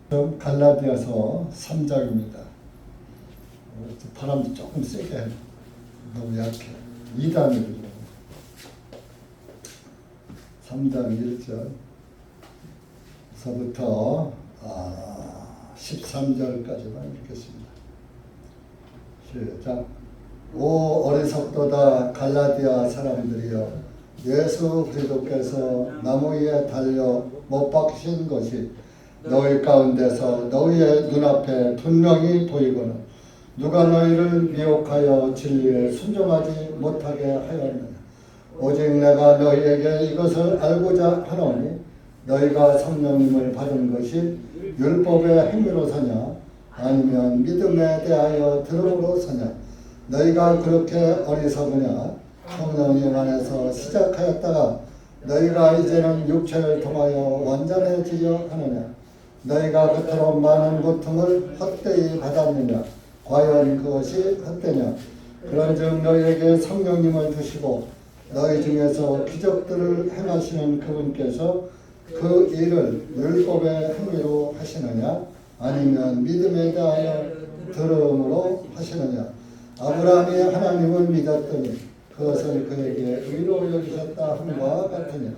갈라디아서 3장입니다. 바람도 조금 세게 해. 너무 약해. 2단으로 3장 1절서부터 13절까지만 읽겠습니다. 시작. 오 어리석도다 갈라디아 사람들이여, 예수 그리스도께서 나무 위에 달려 못 박히신 것이 너희 가운데서 너희의 눈앞에 분명히 보이거늘 누가 너희를 미혹하여 진리에 순종하지 못하게 하였느냐. 오직 내가 너희에게 이것을 알고자 하노니 너희가 성령님을 받은 것이 율법의 행위로 서냐 아니면 믿음에 대하여 들음으로 서냐. 너희가 그렇게 어리석으냐. 성령님 안에서 시작하였다가 너희가 이제는 육체를 통하여 완전해지려 하느냐. 너희가 그토록 많은 고통을 헛되이 받았느냐. 과연 그것이 헛되냐. 그런즉 너희에게 성령님을 주시고 너희 중에서 기적들을 행하시는 그분께서 그 일을 율법의 행위로 하시느냐 아니면 믿음에 대하여 들음으로 하시느냐. 아브라함이 하나님을 믿었더니 그것을 그에게 의로 여기셨다 함과 같으니라.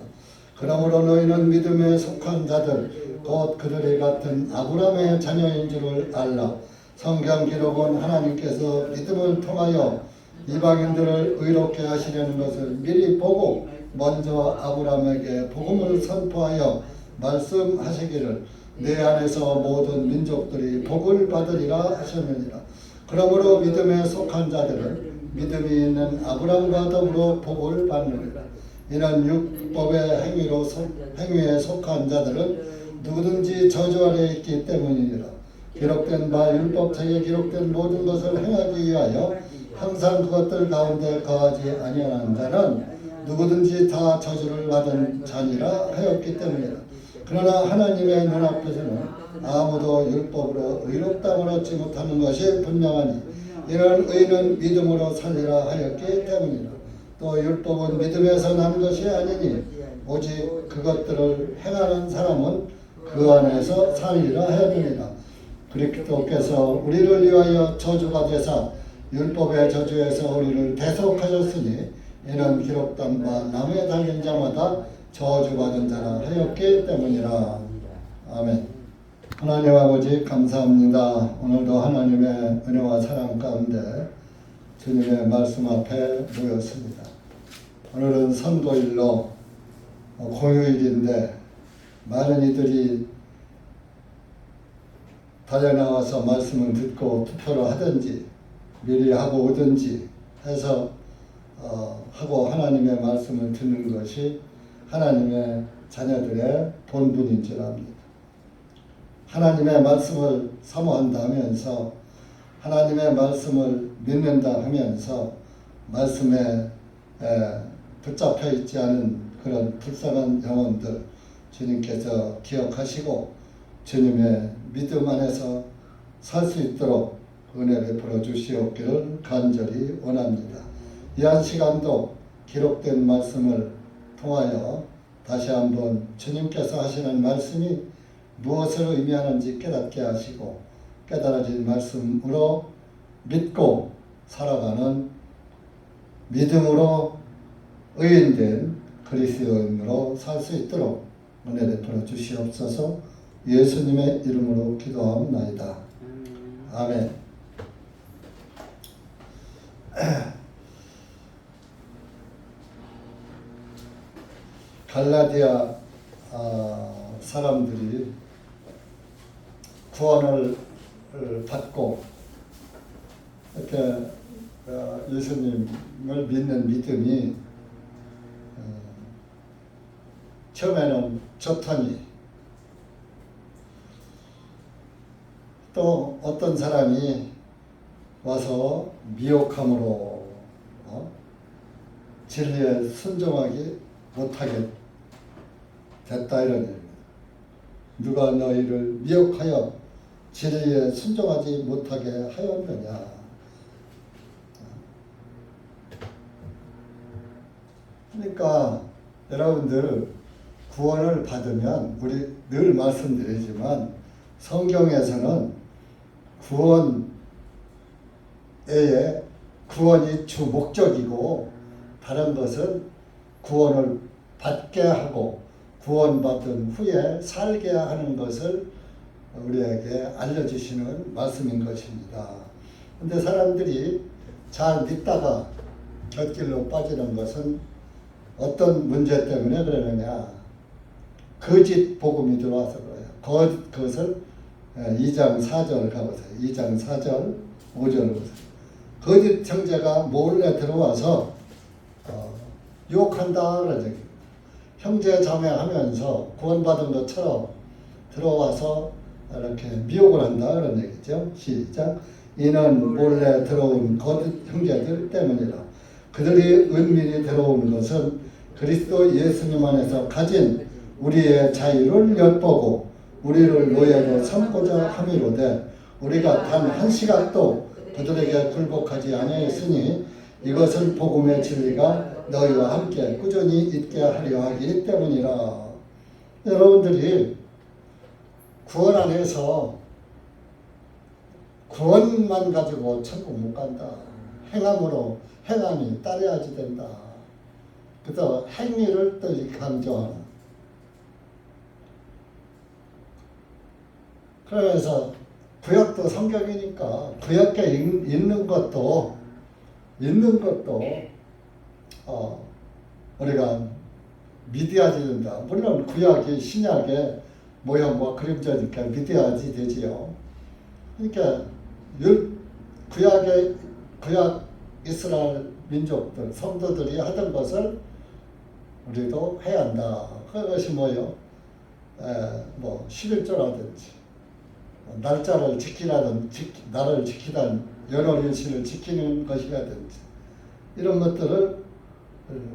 그러므로 너희는 믿음에 속한 자들 곧 그들이 같은 아브라함의 자녀인 줄을 알라. 성경 기록은 하나님께서 믿음을 통하여 이방인들을 의롭게 하시려는 것을 미리 보고 먼저 아브라함에게 복음을 선포하여 말씀하시기를 내 안에서 모든 민족들이 복을 받으리라 하셨느니라. 그러므로 믿음에 속한 자들은 믿음이 있는 아브라함과 더불어 복을 받느니라. 이는 율법의 행위에 속한 자들은 누구든지 저주 아래 있기 때문이니라. 기록된 바 율법책에 기록된 모든 것을 행하기 위하여 항상 그것들 가운데 거하지 아니하는 자는 누구든지 다 저주를 받은 자니라 하였기 때문이라. 그러나 하나님의 눈앞에서는 아무도 율법으로 의롭다고 얻지 못하는 것이 분명하니 이는 의는 믿음으로 살리라 하였기 때문이라. 또 율법은 믿음에서 난 것이 아니니 오직 그것들을 행하는 사람은 그 안에서 살리라 하였느니라. 그리스도께서 우리를 위하여 저주가 되사 율법의 저주에서 우리를 대속하셨으니 이는 기록된 바 나무에 달린 자마다 저주받은 자라 하였기 때문이라. 아멘. 하나님 아버지 감사합니다. 오늘도 하나님의 은혜와 사랑 가운데 주님의 말씀 앞에 모였습니다. 오늘은 선거일로 공휴일인데 많은 이들이 달려나와서 말씀을 듣고 투표를 하든지 미리 하고 오든지 해서 하고 하나님의 말씀을 듣는 것이 하나님의 자녀들의 본분인 줄 압니다. 하나님의 말씀을 사모한다 하면서 하나님의 말씀을 믿는다 하면서 말씀에 붙잡혀 있지 않은 그런 불쌍한 영혼들 주님께서 기억하시고 주님의 믿음 안에서 살 수 있도록 은혜 베풀어 주시옵기를 간절히 원합니다. 이 한 시간도 기록된 말씀을 통하여 다시 한번 주님께서 하시는 말씀이 무엇을 의미하는지 깨닫게 하시고 깨달아진 말씀으로 믿고 살아가는 믿음으로 의인된 그리스도인으로 살 수 있도록 은혜 베풀어 주시옵소서. 예수님의 이름으로 기도하옵나이다. 아멘. 갈라디아 사람들이 구원을 받고 이렇게 예수님을 믿는 믿음이 처음에는 좋더니 또 어떤 사람이 와서 미혹함으로 진리에 순종하기 못하게 됐다 이런 얘기입니다. 누가 너희를 미혹하여 진리에 순종하지 못하게 하였느냐. 그러니까 여러분들 구원을 받으면 우리 늘 말씀드리지만 성경에서는 구원이 주 목적이고 다른 것은 구원을 받게 하고 구원받은 후에 살게 하는 것을 우리에게 알려주시는 말씀인 것입니다. 근데 사람들이 잘 믿다가 곁길로 빠지는 것은 어떤 문제 때문에 그러느냐? 거짓 복음이 들어와서 그래요. 그것을 2장 4절 가보세요. 2장 4절 5절 보세요. 거짓 형제가 몰래 들어와서 유혹한다 그런 얘기입니다. 형제 자매 하면서 구원받은 것처럼 들어와서 이렇게 미혹을 한다 그런 얘기죠. 시작. 이는 몰래 들어온 거짓 형제들 때문이라. 그들이 은밀히 들어온 것은 그리스도 예수님 안에서 가진 우리의 자유를 엿보고 우리를 노예로 삼고자 함이로되 우리가 단 한 시각도 그들에게 굴복하지 아니하였으니 이것은 복음의 진리가 너희와 함께 꾸준히 있게 하려 하기 때문이라. 여러분들이 구원 안에서 구원만 가지고 천국 못 간다. 행함으로 행함이 따라야지 된다. 그래서 행위를 또 강조하는. 그러면서 구약도 성경이니까 구약에 있는 것도 우리가 믿어야지 된다. 물론 구약이 신약의 모형과 그림자니까 믿어야지 되지요. 그러니까 구약 이스라엘 민족들 성도들이 하던 것을 우리도 해야 한다. 그것이 뭐요? 11조라든지 날짜를 나를 지키던 연월일시를 지키는 것이라든지 이런 것들을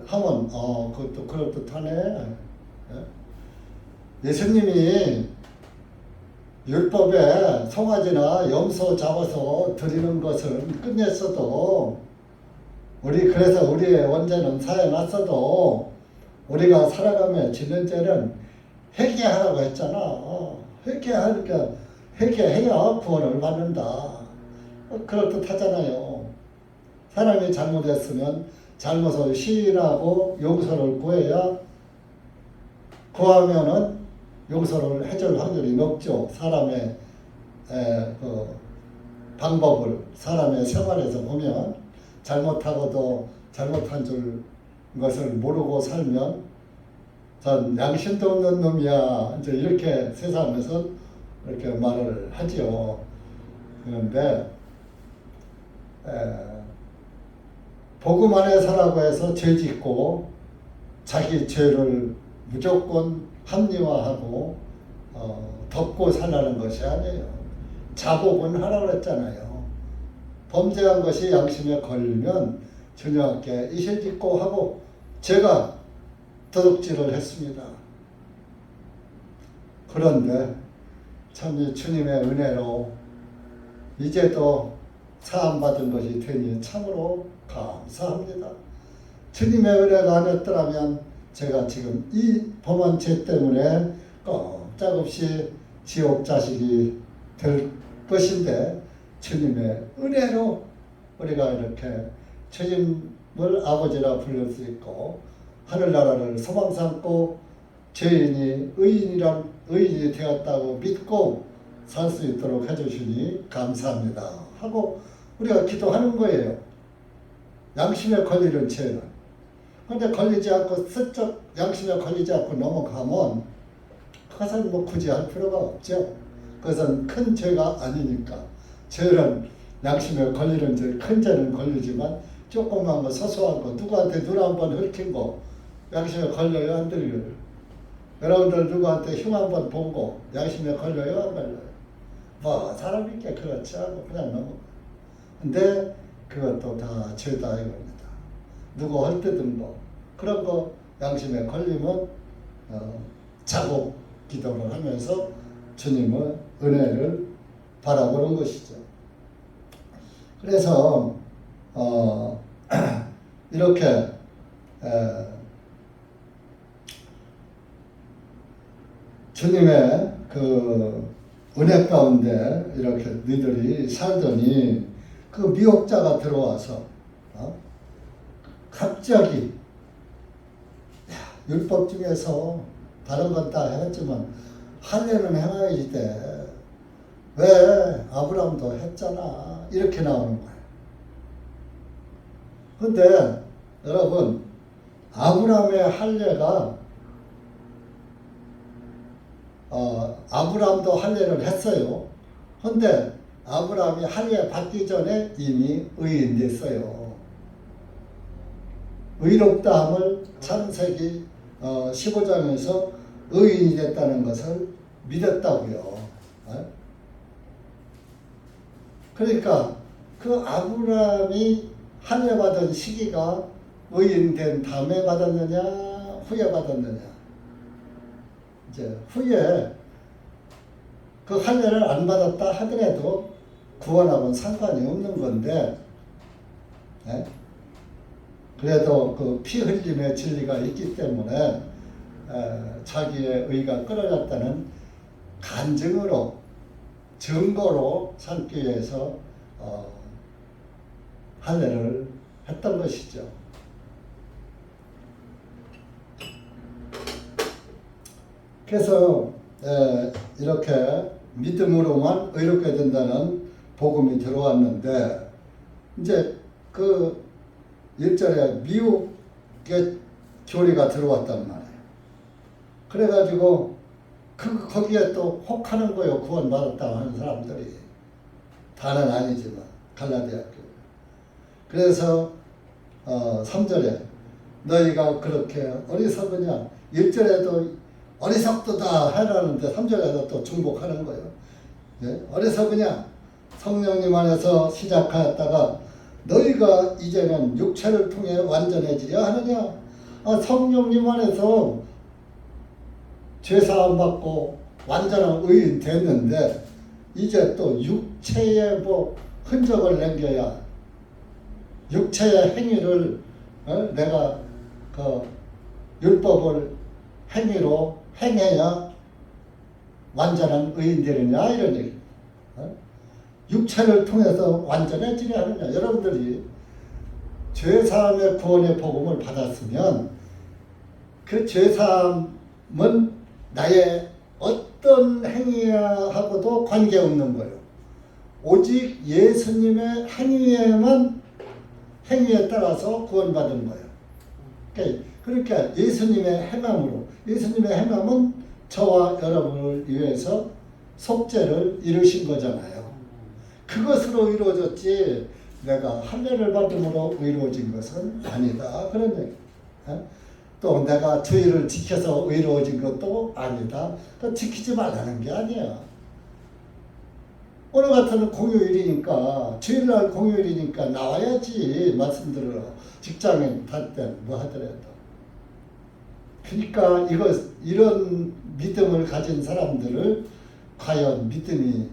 하면 그것도 그럴듯하네. 예수님이 율법에 송아지나 염소 잡아서 드리는 것을 끝냈어도 그래서 우리의 원죄는 사해놨어도 우리가 살아가며 짓는 죄는 회개하라고 했잖아. 회개해야 구원을 받는다. 그럴듯하잖아요. 사람이 잘못했으면 잘못을 시인하고 용서를 구하면은 용서를 해줄 확률이 높죠. 사람의 방법을 사람의 생활에서 보면 잘못하고도 잘못한 것을 모르고 살면 전 양심도 없는 놈이야. 이제 이렇게 세상에서 이렇게 말을 하지요. 그런데 복음 안에 살라고 해서 죄 짓고 자기 죄를 무조건 합리화하고 덮고 살라는 것이 아니에요. 자복은 하라고 그랬잖아요. 범죄한 것이 양심에 걸리면 주님께 이실 짓고 하고 제가 도둑질을 했습니다. 그런데 참 주님의 은혜로 이제도 사함받은 것이 되니 참으로 감사합니다. 주님의 은혜가 아니었더라면 제가 지금 이 범한 죄 때문에 꼼짝없이 지옥 자식이 될 것인데 주님의 은혜로 우리가 이렇게 주님을 아버지라 부를 수 있고 하늘나라를 소망 삼고 죄인이 의인이 되었다고 믿고 살 수 있도록 해주시니 감사합니다 하고 우리가 기도하는 거예요. 양심에 걸리는 죄는. 그런데 걸리지 않고 슬쩍 양심에 걸리지 않고 넘어가면 그것은 굳이 할 필요가 없죠. 그것은 큰 죄가 아니니까. 죄는 양심에 걸리는 죄, 큰 죄는 걸리지만 조그만 거, 소소한 거, 누구한테 눈 한번 흘킨 거 양심에 걸려요, 안 들려요? 여러분들 누구한테 흉 한번 본 거 양심에 걸려요, 안 걸려요? 사람이 꽤 그렇지 않고 그냥 넘어가. 근데 그것도 다 죄다 이겁니다. 누구 헐뜯은 거 그런 거 양심에 걸리면 자복 기도를 하면서 주님의 은혜를 바라보는 것이죠. 그래서 이렇게 주님의 은혜 가운데 이렇게 너희들이 살더니 그 미혹자가 들어와서 갑자기 율법 중에서 다른 건 다 해봤지만 할례는 행해야지 돼. 왜? 아브라함도 했잖아. 이렇게 나오는 거예요. 근데 여러분, 아브라함의 할례가 아브라함도 할례를 했어요. 근데 아브라함이 할례 받기 전에 이미 의인 됐어요. 의롭다함을 창세기 15장에서 의인이 됐다는 것을 믿었다고요. 그러니까 그 아브라함이 할례 받은 시기가 의인 된 다음에 받았느냐 후에 받았느냐. 이제 후에 그 할례를 안 받았다 하더라도 구원하고는 상관이 없는 건데, 그래도 그 피 흘림의 진리가 있기 때문에 자기의 의가 끌어졌다는 간증으로, 증거로 삼기 위해서 할례를 했던 것이죠. 그래서 이렇게 믿음으로만 의롭게 된다는 복음이 들어왔는데, 이제 그 1절에 미혹의 교리가 들어왔단 말이에요. 그래가지고 거기에 또 혹하는 거예요. 구원받았다고 하는 사람들이. 다는 아니지만 갈라디아 교회. 그래서 3절에 너희가 그렇게 어리석으냐, 1절에도 어리석도다 해라는데 3절에도 또 중복하는 거예요. 네? 어리석으냐, 성령님 안에서 시작하였다가 너희가 이제는 육체를 통해 완전해지려 하느냐. 성령님 안에서 죄사함 받고 완전한 의인 됐는데 이제 또 육체의 흔적을 남겨야, 육체의 행위를 내가 그 율법을 행위로 행해야 완전한 의인 되느냐, 이런 얘기. 육체를 통해서 완전해지려 하느냐. 여러분들이 죄사함의 구원의 복음을 받았으면 그 죄사함은 나의 어떤 행위하고도 관계없는 거예요. 오직 예수님의 행위에 따라서 구원받은 거예요. 그러니까 예수님의 행함으로, 예수님의 행함은 저와 여러분을 위해서 속죄를 이루신 거잖아요. 그것으로 이루어졌지 내가 할례를 받음으로 이루어진 것은 아니다, 그런 얘기. 또 내가 주의를 지켜서 의로워진 것도 아니다. 지키지 말라는 게 아니야. 오늘 같은 공휴일이니까, 주일날 공휴일이니까 나와야지, 말씀 들으러. 직장인 탈 때 뭐 하더라도. 그러니까 이런 믿음을 가진 사람들을 과연 믿음이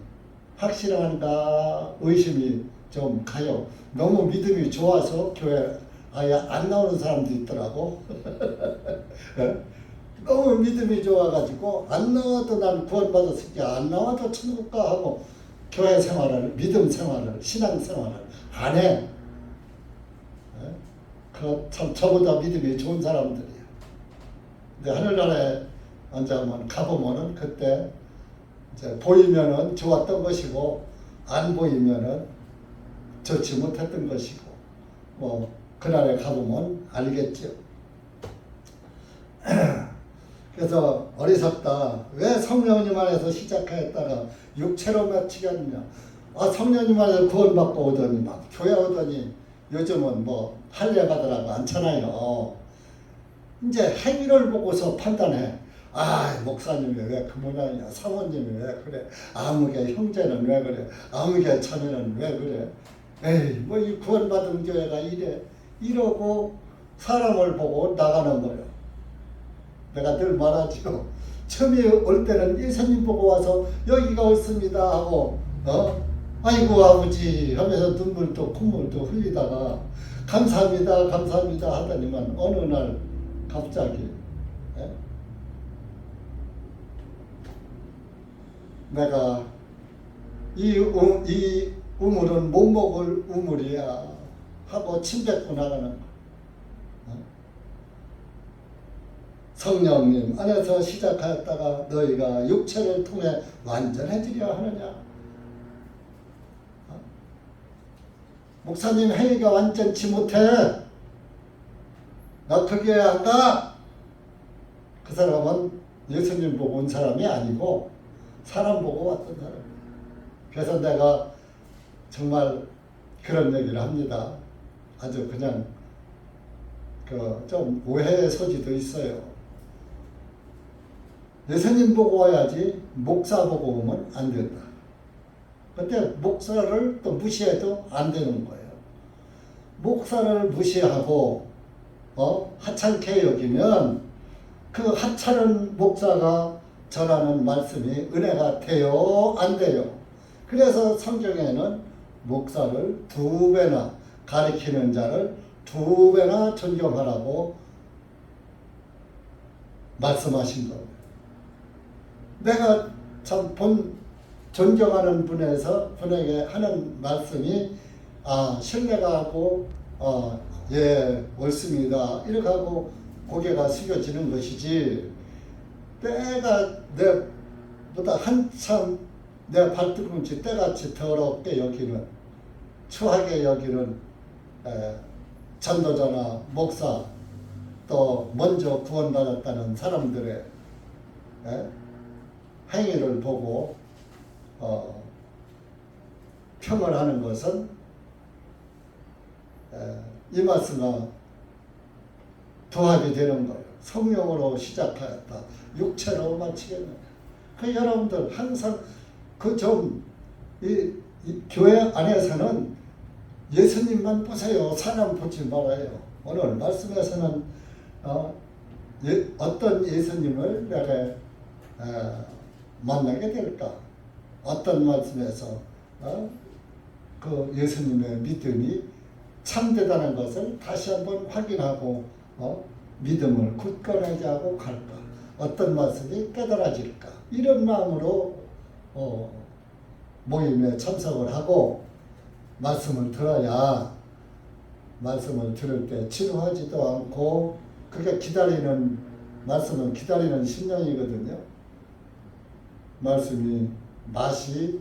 확실한가 의심이 좀 가요. 너무 믿음이 좋아서 교회 아예 안 나오는 사람도 있더라고. 너무 믿음이 좋아가지고 안 나와도 난 구원받았으니까 안 나와도 천국 가 하고 교회 생활을, 믿음 생활을, 신앙 생활을 안 해. 그 참 저보다 믿음이 좋은 사람들이야. 근데 하늘나라에 앉아만 가보면은 그때 이제 보이면은 좋았던 것이고 안 보이면은 좋지 못했던 것이고, 그날에 가보면 알겠죠. 그래서 어리석다. 왜 성령님 안에서 시작하였다가 육체로 마치겠느냐. 성령님 안에서 구원받고 오더니 막 교회 오더니 요즘은 할례 받으라고 않잖아요. 이제 행위를 보고서 판단해. 목사님이 왜 그 모양이야, 사모님이 왜 그래, 아무개 형제는 왜 그래, 아무개 자매는 왜 그래, 이 구원받은 교회가 이래, 이러고 사람을 보고 나가는 거예요. 내가 늘 말하지요. 처음에 올 때는 예수님 보고 와서 여기가 옳습니다 하고 아이고 아버지 하면서 눈물도 콧물도 흘리다가 감사합니다 감사합니다 하더니만 어느 날 갑자기 내가 이 우물은 못 먹을 우물이야 하고 침 뱉고 나가는 거야. 성령님 안에서 시작하였다가 너희가 육체를 통해 완전해지려 하느냐. 목사님 행위가 완전치 못해. 나 그 교회 안 가. 그 사람은 예수님 보고 온 사람이 아니고 사람 보고 왔던 사람. 그래서 내가 정말 그런 얘기를 합니다. 아주 그냥 좀 오해의 소지도 있어요. 예수님 보고 와야지 목사 보고 오면 안 된다. 근데 목사를 또 무시해도 안 되는 거예요. 목사를 무시하고 하찮게 여기면 그 하찮은 목사가 전하는 말씀이 은혜가 돼요? 안 돼요? 그래서 성경에는 목사를 2배나 가리키는 자를 2배나 존경하라고 말씀하신 겁니다. 내가 참 존경하는 분에게 하는 말씀이 신뢰가 하고 예 옳습니다 이렇게 하고 고개가 숙여지는 것이지, 때가 내보다 한참 내 발뒤꿈치 때같이 더럽게 여기는, 추하게 여기는 전도자나 목사, 또 먼저 구원받았다는 사람들의 행위를 보고 평을 하는 것은 이 말씀과 부합이 되는 거예요. 성령으로 시작하였다. 육체로 마치겠느냐. 여러분들 항상 이 교회 안에서는 예수님만 보세요. 사람 보지 말아요. 오늘 말씀에서는 어떤 예수님을 내가 만나게 될까? 어떤 말씀에서 그 예수님의 믿음이 참되다는 것을 다시 한번 확인하고 믿음을 굳건하게 하고 갈까? 어떤 말씀이 깨달아질까? 이런 마음으로 모임에 참석을 하고 말씀을 들어야, 말씀을 들을 때 지루하지도 않고, 그게 말씀은 기다리는 심령이거든요. 말씀이 맛이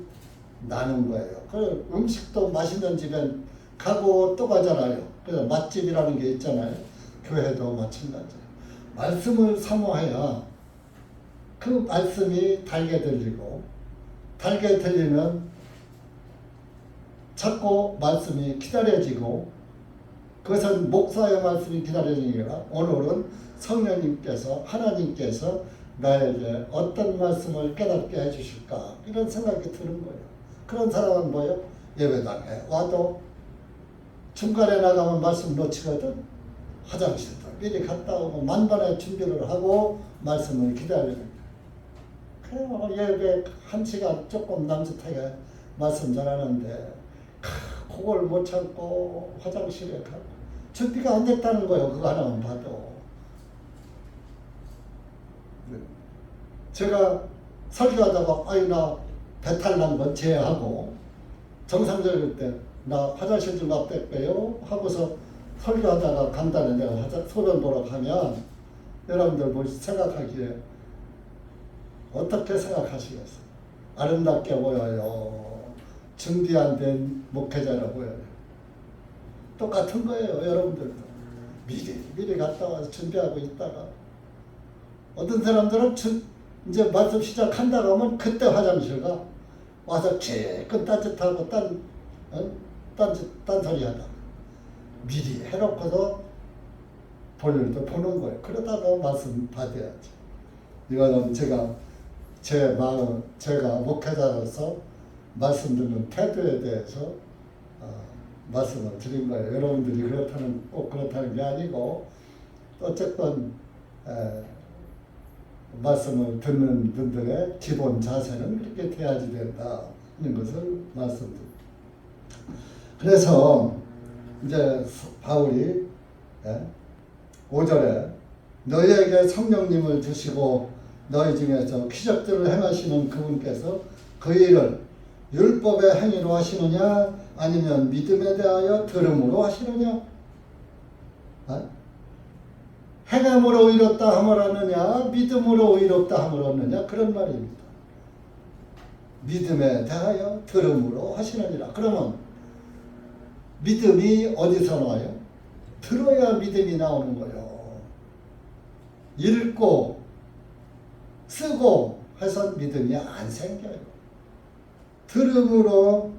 나는 거예요. 그 음식도 맛있는 집엔 가고 또 가잖아요. 그래서 맛집이라는 게 있잖아요. 교회도 마찬가지예요. 말씀을 사모해야 그 말씀이 달게 들리고, 달게 들리면 자꾸 말씀이 기다려지고, 그것은 목사의 말씀이 기다려지는 게 아니라 오늘은 성령님께서, 하나님께서 나에게 어떤 말씀을 깨닫게 해주실까, 이런 생각이 드는 거예요. 그런 사람은 뭐예요? 예배당에 와도 중간에 나가면 말씀 놓치거든. 화장실도 미리 갔다 오고 만반의 준비를 하고 말씀을 기다리는 거예요. 그래요. 예배 1시간 조금 남짓하게 말씀 전하는데 그걸 못 참고 화장실에 가고 준비가 안 됐다는 거예요. 그거 하나만 봐도. 제가 설교하다가 나 배탈 난 건 제외하고 정상적일 때 나 화장실 좀 갔다 빼요 하고서 설교하다가 간단히 내가 소변 보러 가면 여러분들 뭐 생각하기에 어떻게 생각하시겠어요? 아름답게 보여요? 준비 안 된 목회자라 보여요? 똑같은 거예요. 여러분들도 미리 갔다 와서 준비하고 있다가 어떤 사람들은 이제 말씀 시작한다고 하면 그때 화장실 가 와서 개끈 딴짓하고 딴소리 하다 미리 해놓고서 볼일도 보는 거예요. 그러다가 말씀 받아야지. 이거는 제가 목회자로서 말씀 듣는 태도에 대해서 말씀을 드린 거예요. 여러분들이 꼭 그렇다는 게 아니고, 어쨌든 말씀을 듣는 분들의 기본 자세는 그렇게 돼야지 된다 하는 것을 말씀드립니다. 그래서 이제 바울이 5절에 너희에게 성령님을 주시고 너희 중에서 기적들을 행하시는 그분께서 그 일을 율법의 행위로 하시느냐 아니면 믿음에 대하여 들음으로 하시느냐? 행함으로 의롭다 함을 하느냐 믿음으로 의롭다 함을 얻느냐? 그런 말입니다. 믿음에 대하여 들음으로 하시느니라. 그러면 믿음이 어디서 나와요? 들어야 믿음이 나오는 거예요. 읽고 쓰고 해서 믿음이 안 생겨요. 들음으로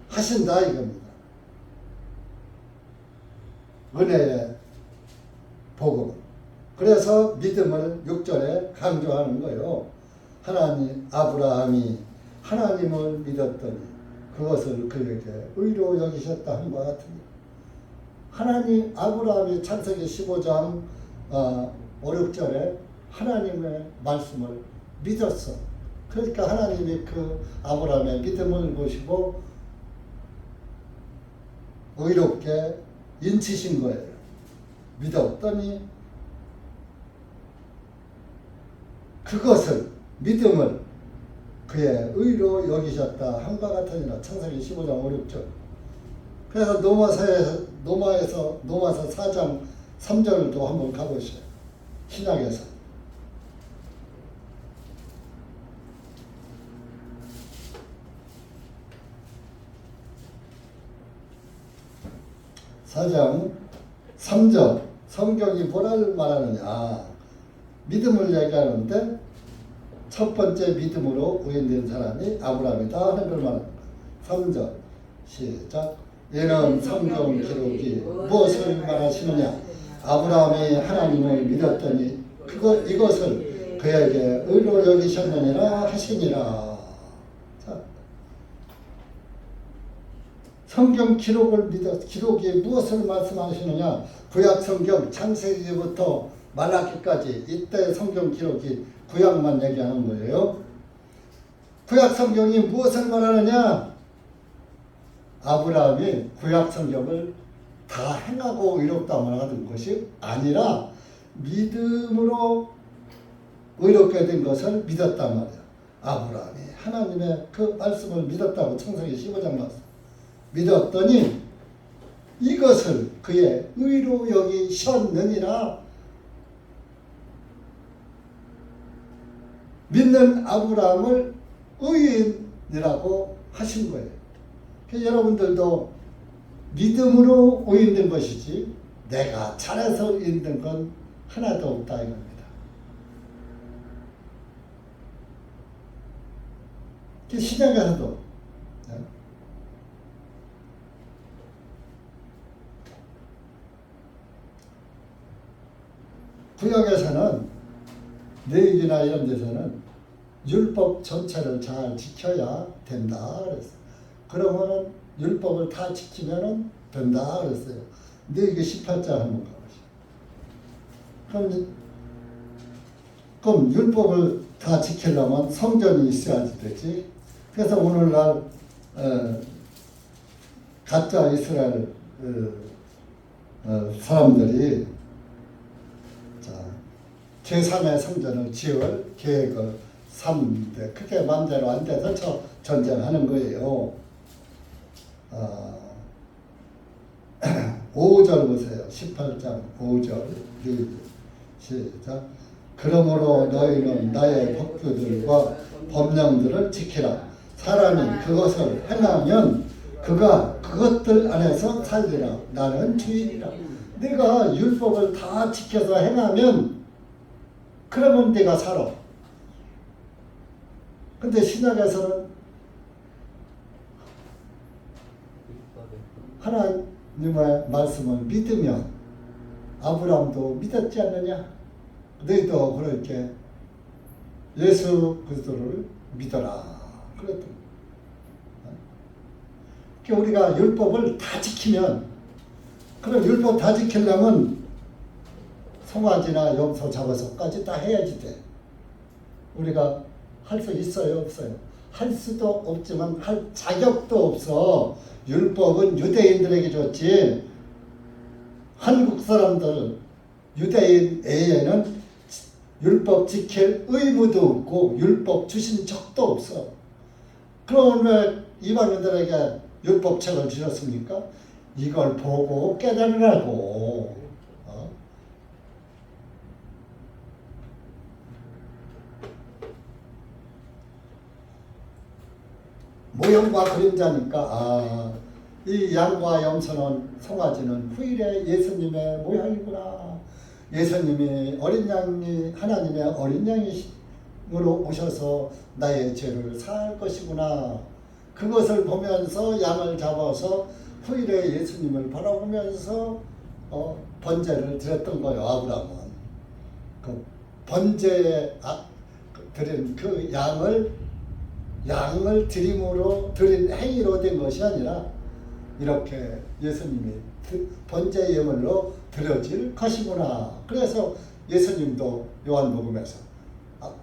하신다 이겁니다. 은혜의 복음. 그래서 믿음을 6절에 강조하는 거예요. 하나님 아브라함이 하나님을 믿었더니 그것을 그에게 의로 여기셨다 한 것 같으니 하나님 아브라함이 창세기 15장 5, 6절에 하나님의 말씀을 믿었어. 그러니까 하나님이 그 아브라함의 믿음을 보시고 의롭게 인치신 거예요. 믿었더니 그것을 믿음을 그의 의로 여기셨다 한 것 같으니라. 창세기 15장 5, 6절. 그래서 노마서 4장 3절도 한번 가보시죠. 신약에서. 사장 3절 성경이 뭐라를 말하느냐. 믿음을 얘기하는데 첫 번째 믿음으로 구원된 사람이 아브라함이다 하는 걸 말합니다. 3절 시작. 이는 성경 기록이 무엇을 말하시느냐. 아브라함이 하나님을 믿었더니 이것을 그에게 의로 여기셨느니라 하시니라. 자, 성경 기록이 무엇을 말씀하시느냐. 구약 성경 창세기부터 말라기까지 이때 성경 기록이 구약만 얘기하는 거예요. 구약 성경이 무엇을 말하느냐. 아브라함이 구약 성경을 다 행하고 의롭다만 하는 것이 아니라 믿음으로 의롭게 된 것을 믿었단 말이야. 아브라함이 하나님의 그 말씀을 믿었다고 창세기 15장 말씀. 믿었더니 이것을 그의 의로 여기셨느니라. 믿는 아브라함을 의인이라고 하신 거예요. 여러분들도 믿음으로 의인된 것이지 내가 잘해서 의인된 건 하나도 없다 이겁니다. 신약에서도 구약에서는 레위기나 이런 데서는 율법 전체를 잘 지켜야 된다 그랬어요. 그러면은 율법을 다 지키면은 된다 그랬어요. 레위기 18장 한번 가보시죠. 그럼 율법을 다 지키려면 성전이 있어야지 되지. 그래서 오늘날 가짜 이스라엘 사람들이 제3의 성전을 지을 계획을 삼는데 그게 마음대로 안 돼서 전쟁하는 거예요. 5절 보세요. 18장 5절 시작. 그러므로 너희는 나의 법규들과 법령들을 지키라. 사람이 그것을 행하면 그가 그것들 안에서 살리라. 나는 주인이라. 네가 율법을 다 지켜서 행하면 그러면 네가 살아. 근데 신약에서는 하나님의 말씀을 믿으면 아브라함도 믿었지 않느냐? 너희도 그렇게 예수 그리스도를 믿어라. 그랬던. 그러니까 우리가 율법을 다 지키면, 그럼 율법 다 지키려면 송아지나 염소 잡아서까지 다 해야지 돼. 우리가 할 수 있어요, 없어요? 할 수도 없지만 할 자격도 없어. 율법은 유대인들에게 줬지. 한국 사람들 유대인 외에는 율법 지킬 의무도 없고 율법 주신 적도 없어. 그럼 왜 이방인들에게 율법책을 주셨습니까? 이걸 보고 깨달으라고. 모형과 그림자니까 이 양과 염소는 송아지는 후일의 예수님의 모양이구나. 예수님이 어린 양이 하나님의 어린 양으로 오셔서 나의 죄를 사할 것이구나. 그것을 보면서 양을 잡아서 후일의 예수님을 바라보면서 번제를 드렸던 거예요. 아브라함은 그 번제에 드린 그 양을 드림으로 드린 행위로 된 것이 아니라 이렇게 예수님이 번제 예물로 드려질 것이구나. 그래서 예수님도 요한복음에서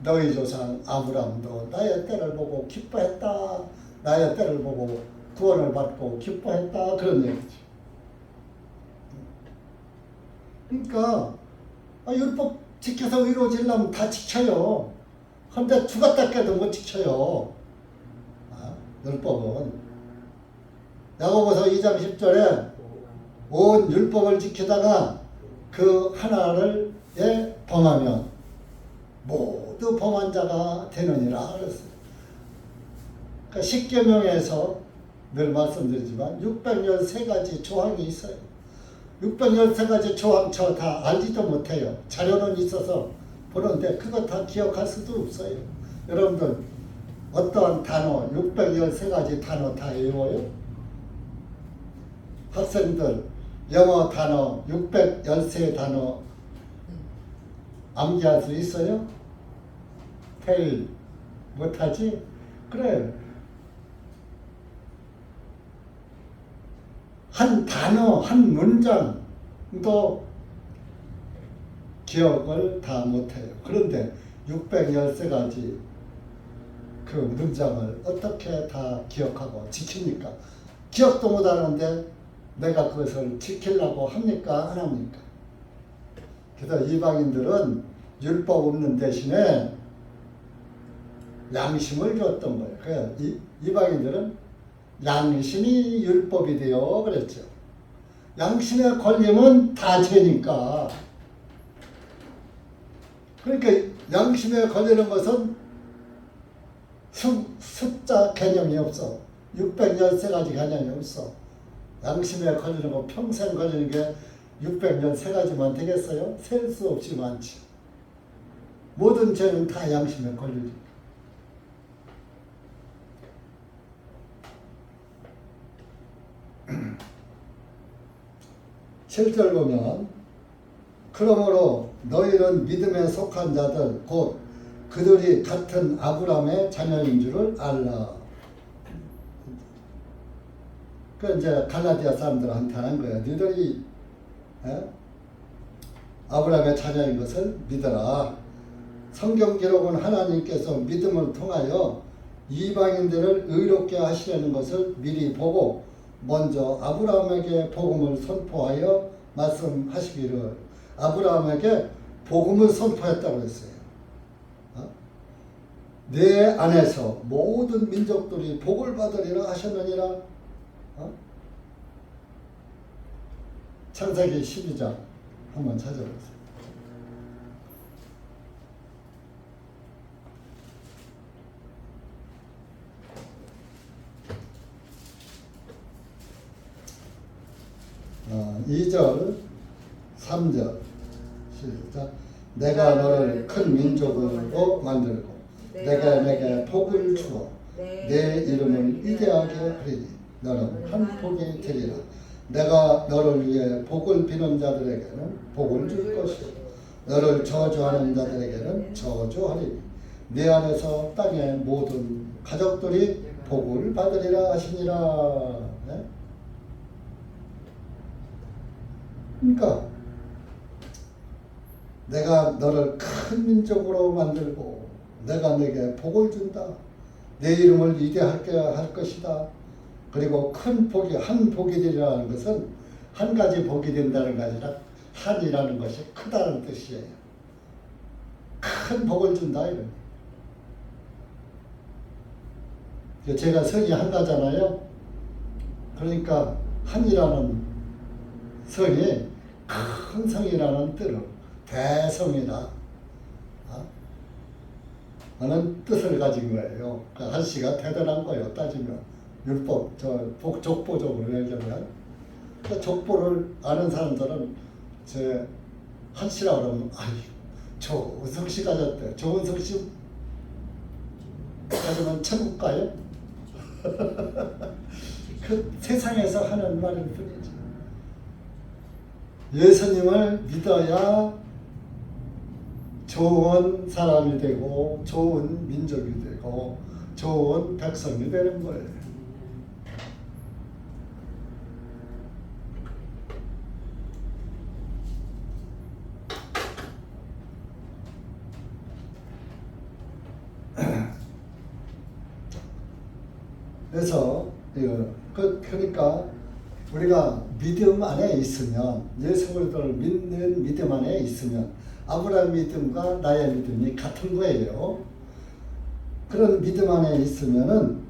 너희 조상 아브라함도 나의 때를 보고 기뻐했다. 나의 때를 보고 구원을 받고 기뻐했다. 그런 얘기죠. 그러니까 율법 지켜서 이루어지려면 다 지켜요. 근데 죽었다 깨도 못 지켜요. 율법은 야고보서 2장 10절에 온 율법을 지키다가 그 하나를 범하면 모두 범한 자가 되느니라 그랬어요. 그러니까 십계명에서 늘 말씀드리지만 613가지 조항이 있어요. 613가지 조항 저 다 알지도 못해요. 자료는 있어서 보는데 그거 다 기억할 수도 없어요. 여러분들 어떠한 단어 613가지 단어 다 외워요? 학생들 영어 단어 613단어 암기할 수 있어요? 페일 못하지? 그래. 한 단어 한 문장도 기억을 다 못해요. 그런데 613가지 그 문장을 어떻게 다 기억하고 지킵니까? 기억도 못하는데 내가 그것을 지키려고 합니까? 안 합니까? 그래서 이방인들은 율법 없는 대신에 양심을 줬던 거예요. 그래서 이방인들은 양심이 율법이 되어 그랬죠. 양심에 걸리면 다 죄니까. 그러니까 양심에 걸리는 것은 숫자 개념이 없어. 613가지 개념이 없어. 양심에 걸리는 거 평생 걸리는 게 613가지만 되겠어요? 셀 수 없이 많지. 모든 죄는 다 양심에 걸리지. (7절) 보면 그러므로 너희는 믿음에 속한 자들 곧 그들이 같은 아브라함의 자녀인 줄을 알라. 그 이제 갈라디아 사람들한테 하는 거예요. 너희들이 아브라함의 자녀인 것을 믿어라. 성경 기록은 하나님께서 믿음을 통하여 이방인들을 의롭게 하시려는 것을 미리 보고 먼저 아브라함에게 복음을 선포하여 말씀하시기를. 아브라함에게 복음을 선포했다고 했어요. 내 안에서 모든 민족들이 복을 받으리라 하셨느니라. 창세기 12장 한번 찾아보세요. 어, 2절 3절 시작. 내가 너를 큰 민족으로 만들고 내가 내게 복을 주어 내 이름을 위대하게 하리니 너는 한 복이 되리라. 내가 너를 위해 복을 비는 자들에게는 복을 줄 것이요 너를 저주하는 자들에게는 저주하리니 네 안에서 땅의 모든 가족들이 복을 받으리라 하시니라. 네? 그러니까 내가 너를 큰 민족으로 만들고 내가 내게 복을 준다. 내 이름을 위대하게 할 것이다. 그리고 큰 복이 한 복이 되리라는 것은 한 가지 복이 된다는 게 아니라 한이라는 것이 크다는 뜻이에요. 큰 복을 준다 이런. 제가 성이 한가잖아요. 그러니까 한이라는 성이 큰 성이라는 뜻으로 대성이다 하는 뜻을 가진 거예요. 그러니까 한씨가 대단한 거예요. 따지면 율법, 족보적으로 얘기하면. 그 족보를 아는 사람들은 제 한씨라 그러면 아이 좋은 성씨 가졌대. 좋은 성씨 가지면 천국 가요? 그 세상에서 하는 말일 뿐이죠. 예수님을 믿어야 좋은 사람이 되고 좋은 민족이 되고 좋은 백성이 되는 거예요. 그래서 그러니까 우리가 믿음 안에 있으면 예수 그리스도를 믿는 믿음 안에 있으면 아브라함 믿음과 나의 믿음이 같은 거예요. 그런 믿음 안에 있으면은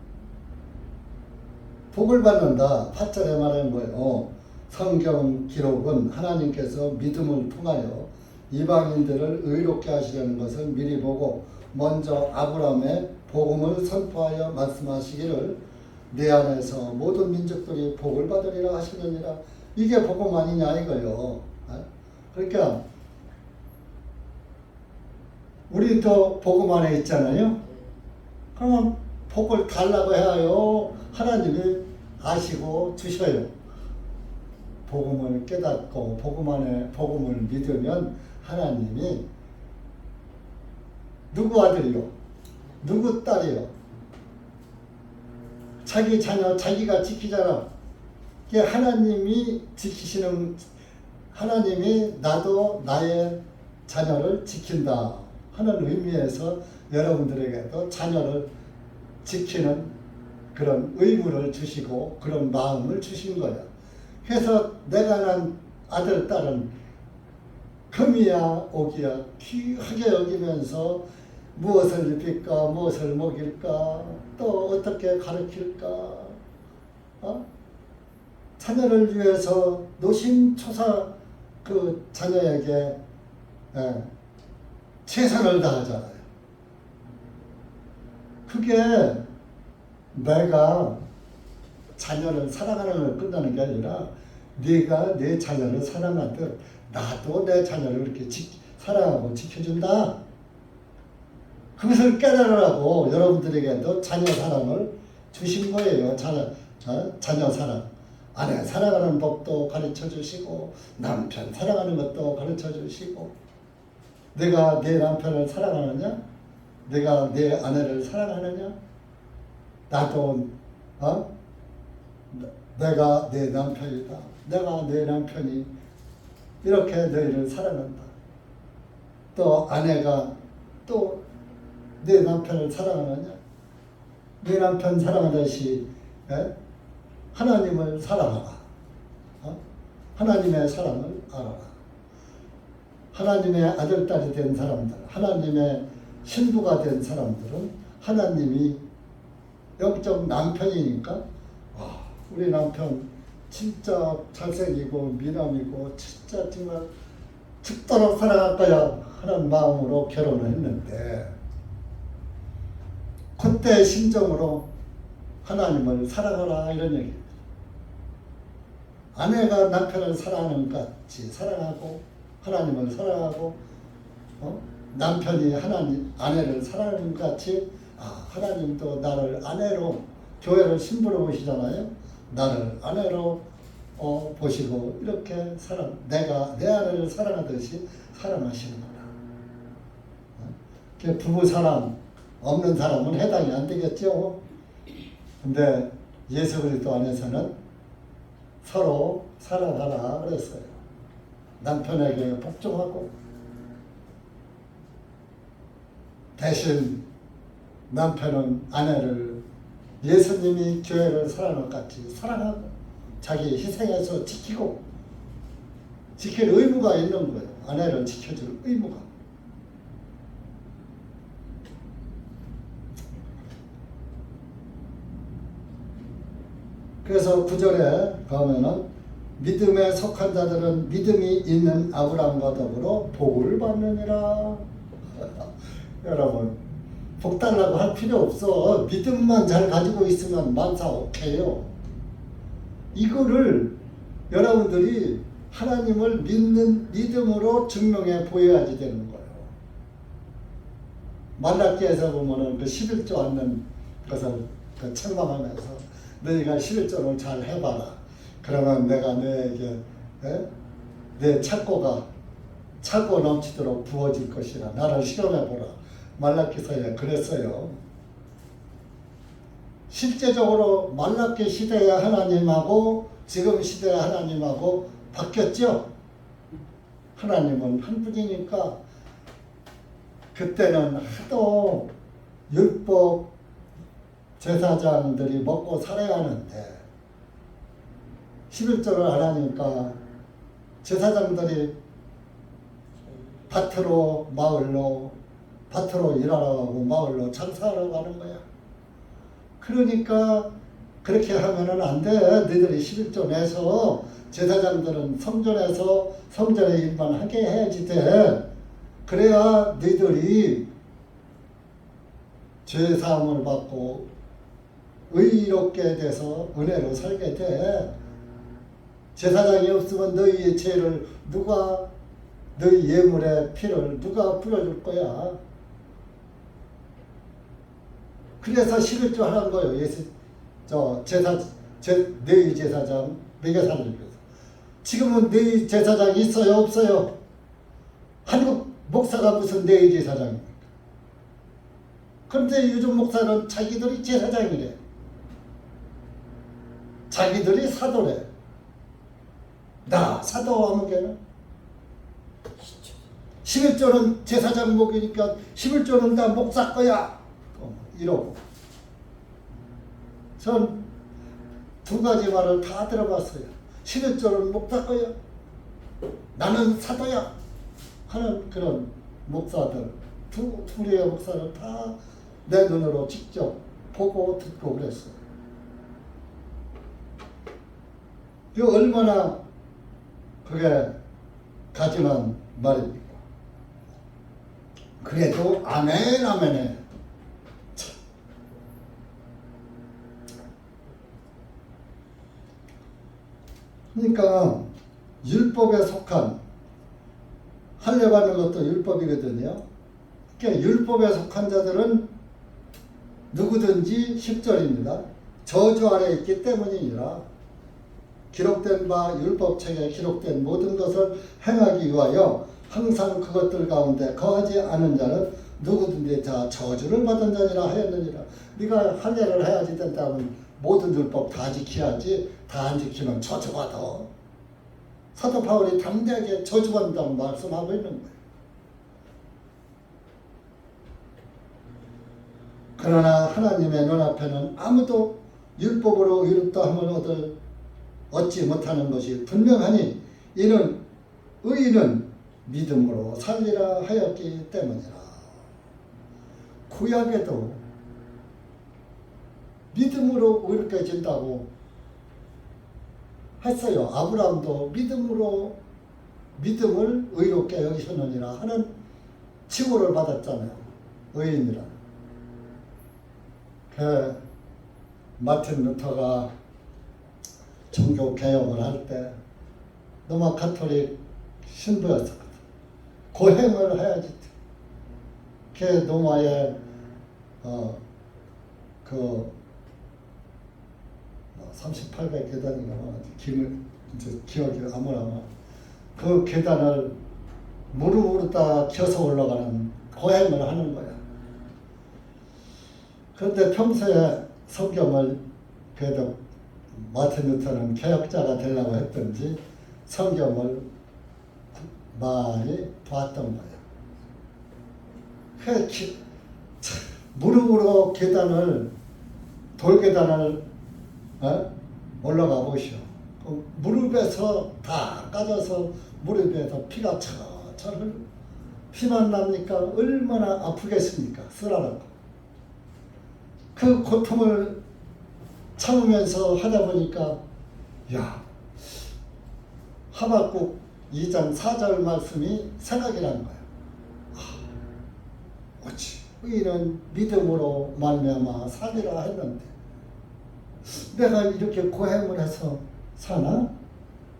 복을 받는다. 8절에 말하는 거예요. 성경 기록은 하나님께서 믿음을 통하여 이방인들을 의롭게 하시려는 것을 미리 보고 먼저 아브라함의 복음을 선포하여 말씀하시기를 내 안에서 모든 민족들이 복을 받으리라 하시느니라. 이게 복음 아니냐 이거요. 그러니까 우리도 복음 안에 있잖아요. 그러면 복을 달라고 해요. 하나님이 아시고 주셔요. 복음을 깨닫고 복음 안에 복음을 믿으면 하나님이 누구 아들이요? 누구 딸이요? 자기 자녀 자기가 지키잖아. 그게 하나님이 지키시는, 하나님이 나도 나의 자녀를 지킨다 하는 의미에서 여러분들에게도 자녀를 지키는 그런 의무를 주시고 그런 마음을 주신 거야. 그래서 내가 난 아들 딸은 금이야 오기야 귀하게 여기면서 무엇을 입힐까, 무엇을 먹일까, 또 어떻게 가르칠까, 자녀를 위해서 노심초사 그 자녀에게 최선을 다하잖아요. 그게 내가 자녀를 사랑하는 걸 끝나는 게 아니라 네가 내 자녀를 사랑하듯 나도 내 자녀를 이렇게 사랑하고 지켜준다. 그것을 깨달으라고 여러분들에게도 자녀 사랑을 주신 거예요. 자녀 사랑. 아내 사랑하는 법도 가르쳐 주시고 남편 사랑하는 것도 가르쳐 주시고 내가 내 남편을 사랑하느냐? 내가 내 아내를 사랑하느냐? 나도 내가 내 남편이다. 내가 내 남편이 이렇게 너희를 사랑한다. 또 아내가 또 내 남편을 사랑하느냐? 내 남편 사랑하듯이 하나님을 사랑하라. 하나님의 사랑을 알아라. 하나님의 아들, 딸이 된 사람들, 하나님의 신부가 된 사람들은 하나님이 영적 남편이니까 우리 남편 진짜 잘생기고 미남이고 진짜 정말 죽도록 사랑할 거야 하는 마음으로 결혼을 했는데 그때 심정으로 하나님을 사랑하라 이런 얘기입니다. 아내가 남편을 사랑하는 것 같이 사랑하고 하나님을 사랑하고 남편이 아내를 사랑하는 것 같이 하나님도 나를 아내로 교회를 신부로 보시잖아요. 나를 아내로 보시고 이렇게 내가 내 아내를 사랑하듯이 사랑하시는구나. 부부 사랑 없는 사람은 해당이 안 되겠죠. 근데 예수 그리스도 안에서는 서로 사랑하라 그랬어요. 남편에게 복종하고 대신 남편은 아내를 예수님이 교회를 사랑할 같이 사랑하고 자기 희생해서 지키고 지킬 의무가 있는 거예요. 아내를 지켜줄 의무가. 그래서 9절에 가면은 믿음에 속한 자들은 믿음이 있는 아브라함과 더불어 복을 받느니라. 여러분, 복 달라고 할 필요 없어. 믿음만 잘 가지고 있으면 만사 오케이요. 이거를 여러분들이 하나님을 믿는 믿음으로 증명해 보여야지 되는 거예요. 말라기에서 보면은 그 11조 않는 것을 책망하면서 너희가 11조를 잘 해봐라. 그러면 내가 너에게 내 착고가 차고 넘치도록 부어질 것이라. 나를 실험해보라. 말라기서에 그랬어요. 실제적으로 말라기 시대의 하나님하고 지금 시대의 하나님하고 바뀌었죠. 하나님은 한 분이니까 그때는 하도 율법 제사장들이 먹고 살아야 하는데 11조를 안 하니까 제사장들이 밭으로 마을로 밭으로 일하러 가고 마을로 장사하러 가는 거야. 그러니까 그렇게 하면은 안 돼. 너희들이 11조 내서 제사장들은 성전에서 성전의 일만 하게 해야지 돼. 그래야 너희들이 죄사함을 받고 의롭게 돼서 은혜로 살게 돼. 제사장이 없으면 너희의 죄를 누가, 너희 예물의 피를 누가 뿌려줄 거야. 그래서 11조 하는 거예요. 너희 제사장 먹여 살리기 위해서. 지금은 너희 제사장이 있어요, 없어요? 한국 목사가 무슨 너희 제사장입니까? 그런데 요즘 목사는 자기들이 제사장이래. 자기들이 사도래. 나 사도 아무개는 11조는 제사장 목이니까 11조는 다 목사 거야. 이러고. 전 두 가지 말을 다 들어봤어요. 11조는 목사 거야. 나는 사도야. 하는 그런 목사들. 둘의 목사를 다 내 눈으로 직접 보고 듣고 그랬어요. 그 얼마나 그게 가증한 말입니까? 그래도 아멘 아멘해. 그러니까 율법에 속한 할례받는 것도 율법이거든요. 그러니까 율법에 속한 자들은 누구든지 10절입니다. 저주 아래 있기 때문이니라. 기록된 바 율법책에 기록된 모든 것을 행하기 위하여 항상 그것들 가운데 거하지 않은 자는 누구든지 다 저주를 받은 자니라 하였느니라. 네가 할례를 해야지 된다면 모든 율법 다 지켜야지. 다 안 지키면 저주받아. 사도 바울이 담대하게 저주받는다고 말씀하고 있는 거예요. 그러나 하나님의 눈앞에는 아무도 율법으로 의롭다 함을 얻지 못하는 것이 분명하니 이는 의인은 믿음으로 살리라 하였기 때문이라. 구약에도 믿음으로 의롭게 진다고 했어요. 아브라함도 믿음을 의롭게 여기셨느니라 하는 칭호를 받았잖아요. 의인이라. 그 마틴 루터가 종교 개혁을 할 때 로마 가톨릭 신부였었거든. 고행을 해야지. 그 로마의 38배 계단인가 기억이 아무나 그 계단을 무릎으로 다 기어서 올라가는 고행을 하는 거야. 그런데 평소에 성경을 그래도 마틴 루터는 개혁자가 되려고 했던지 성경을 많이 봤던 거야. 무릎으로 돌계단을 올라가 보시오. 무릎에서 다 까져서 무릎에서 피가 철철 흘러. 피만 납니까? 얼마나 아프겠습니까? 쓰라라고. 그 고통을 참으면서 하다 보니까 야, 하박국 2장 4절 말씀이 생각이 난 거야. 어찌 의인은 믿음으로 말미암아 살리라 했는데 내가 이렇게 고행을 해서 사나?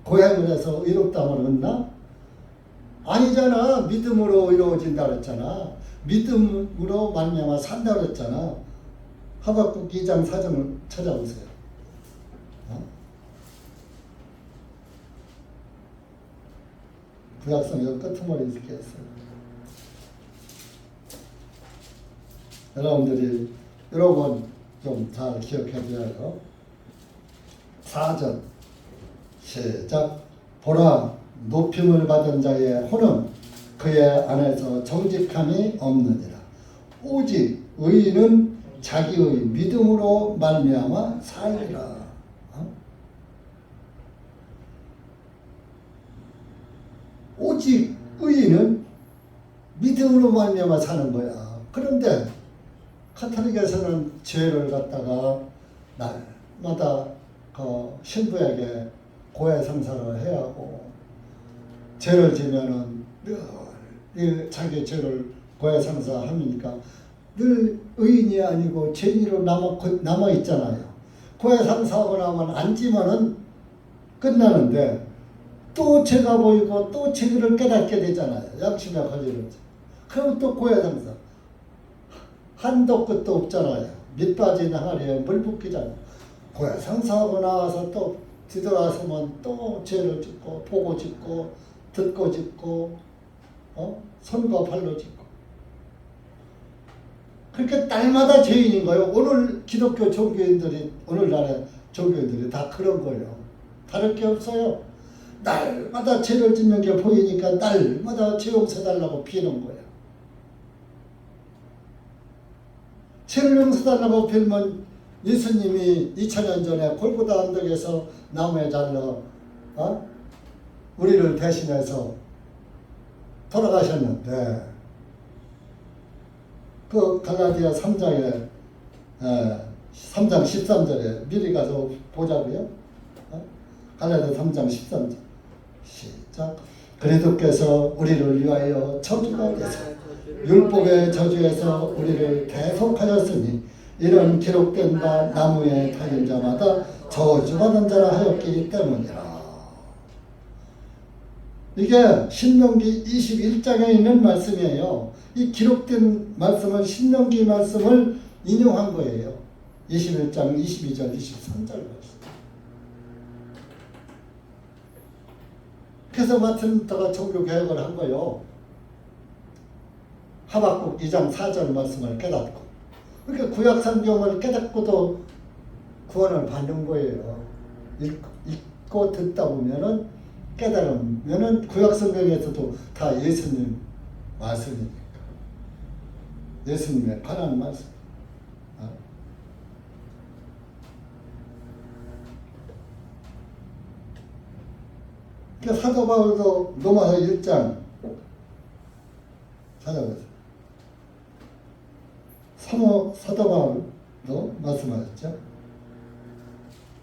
고행을 해서 의롭다함을 얻나? 아니잖아. 믿음으로 의로워진다 그랬잖아. 믿음으로 말미암아 산다 그랬잖아. 하박국 2장 4절을 찾아보세요. 구약성에서 끄트머리 있게 했어요. 여러분들이 여러 번 좀 잘 기억해줘야죠. 4절 시작. 보라, 높임을 받은 자의 혼은 그의 안에서 정직함이 없느니라. 오직 의인은 자기의 믿음으로 말미암아 살리라. 오직 의인은 믿음으로 말미암아 사는 거야. 그런데 카톨릭에서는 죄를 갖다가 날마다 그 신부에게 고해성사를 해야 하고, 죄를 지면은 늘 자기 죄를 고해성사하니까 늘 의인이 아니고 죄인으로 남아 있잖아요. 고해성사하고 나면 안 지면은 끝나는데 또 죄가 보이고 또 죄를 깨닫게 되잖아요. 양심에 걸리는지. 그럼 또 고해성사. 한도 끝도 없잖아요. 밑 빠진 항아리에 물 붓기잖아요. 고해성사하고 나와서 또 뒤돌아서면 또 죄를 짓고 보고 짓고 듣고 짓고 손과 발로 짓고, 그렇게 날마다 죄인인 거예요. 오늘 기독교 종교인들이, 오늘날의 종교인들이 다 그런 거예요. 다를 게 없어요. 날마다 죄를 짓는 게 보이니까 날마다 죄 용서달라고 비는 거예요. 죄를 용서달라고 빌면 예수님이 2000년 전에 골고다 언덕에서 나무에 잘라 우리를 대신해서 돌아가셨는데, 그 갈라디아 3장에 3장 13절에 미리 가서 보자고요. 갈라디아 3장 13절 시작. 그리스도께서 우리를 위하여 저주가 되사 율법의 저주에서 우리를 대속하였으니 이런 기록된 바 나무에 달린 자마다 저주받은 자라 하였기 때문이라. 이게 신명기 21장에 있는 말씀이에요. 이 기록된 말씀을, 신명기 말씀을 인용한 거예요. 21장 22절 23절 말씀. 그래서 마틴루터가 종교개혁을 한 거예요. 하박국 2장 4절 말씀을 깨닫고, 그러니까 구약성경을 깨닫고도 구원을 받는 거예요. 읽고 듣다 보면은, 깨달으면은 구약성경에서도 다 예수님 말씀이니까, 예수님에 관한 말씀. 그러니까 사도 바울도 로마서 1장 찾아보세요. 사도 바울도 말씀하셨죠.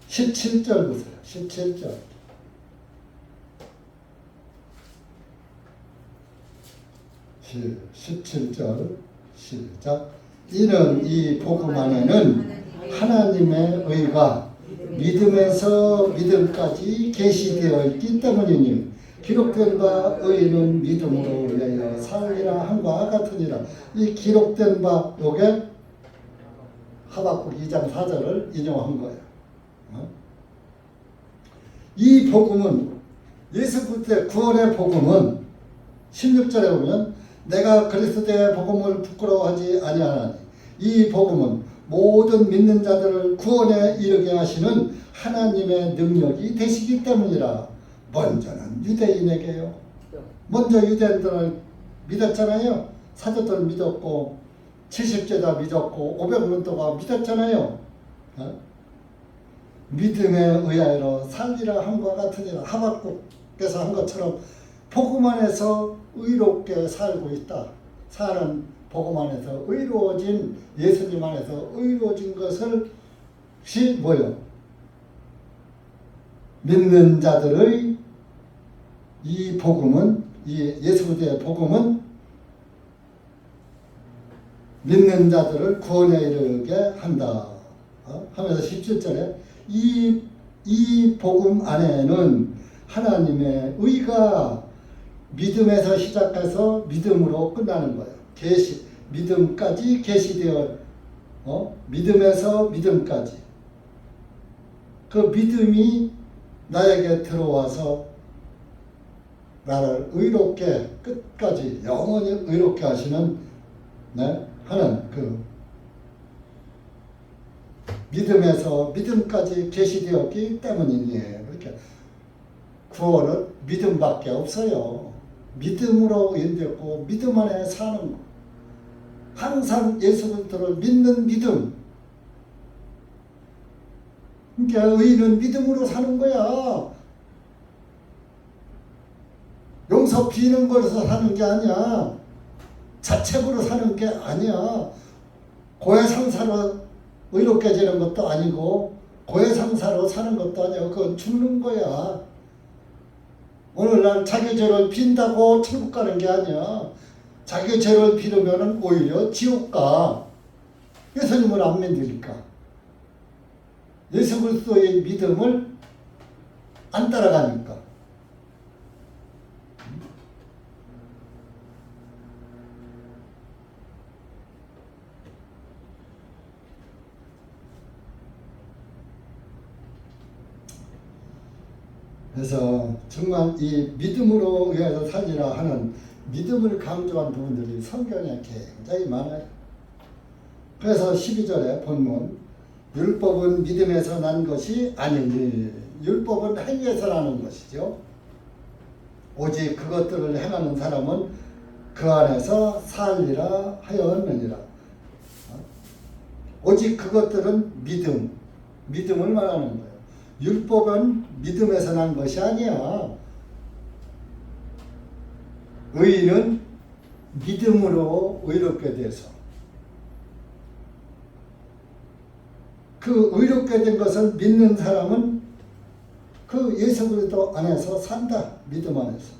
17절 보세요. 17절. 시 17절 시작. 이는 이 복음 안에는 하나님의 의가 믿음에서 믿음까지 계시되어 있기 때문이니 기록된 바 의인은 믿음으로 인하여 살리라 한과 같으니라. 이 기록된 바, 요게 하박국 2장 4절을 인용한 거예요. 이 복음은, 예수 그리스도의 구원의 복음은 16절에 보면 내가 그리스도의 복음을 부끄러워하지 아니하나니 이 복음은 모든 믿는 자들을 구원에 이르게 하시는 하나님의 능력이 되시기 때문이라. 먼저는 유대인에게요. 먼저 유대인들을 믿었잖아요. 사도들 믿었고 70제자 믿었고 500년 동안 믿었잖아요. 믿음에 의하여 살리라 한과 같으니라. 하박국께서 한 것처럼 복음 안에서 의롭게 살고 있다. 사는 복음 안에서 의로워진, 예수님 안에서 의로워진 것을 뭐요? 믿는 자들의 이 복음은, 이 예수 그리스도의 복음은 믿는 자들을 구원에 이르게 한다. 하면서 17절에 이 복음 안에는 하나님의 의가 믿음에서 시작해서 믿음으로 끝나는 거예요. 믿음까지 계시되어 믿음에서 믿음까지 그 믿음이 나에게 들어와서 나를 의롭게 끝까지 영원히 의롭게 하시는 하는 그 믿음에서 믿음까지 계시되었기 때문이에요. 이렇게 구원은 믿음밖에 없어요. 믿음으로 인되었고 믿음 안에 사는 거. 항상 예수 그리스도를 믿는 믿음. 그러니까 의인은 믿음으로 사는 거야. 용서 비는 거에서 사는 게 아니야. 자책으로 사는 게 아니야. 고해상사로 의롭게 되는 것도 아니고 고해상사로 사는 것도 아니야. 그건 죽는 거야. 오늘날 자기 죄를 빈다고 천국 가는 게 아니야. 자기 죄를 비르면 오히려 지옥 가. 예수님을 안 믿으니까. 예수 그리스도의 믿음을 안 따라가니까. 그래서 정말 이 믿음으로 의해서 살리라 하는 믿음을 강조한 부분들이 성경에 굉장히 많아요. 그래서 12절에 본문 율법은 믿음에서 난 것이 아니니 율법은 행위에서 나는 것이죠. 오직 그것들을 행하는 사람은 그 안에서 살리라 하였느니라. 오직 그것들은 믿음을 말하는 거예요. 율법은 믿음에서 난 것이 아니야. 의인은 믿음으로 의롭게 돼서 그 의롭게 된 것을 믿는 사람은 그 예수 그리스도 안에서 산다. 믿음 안에서.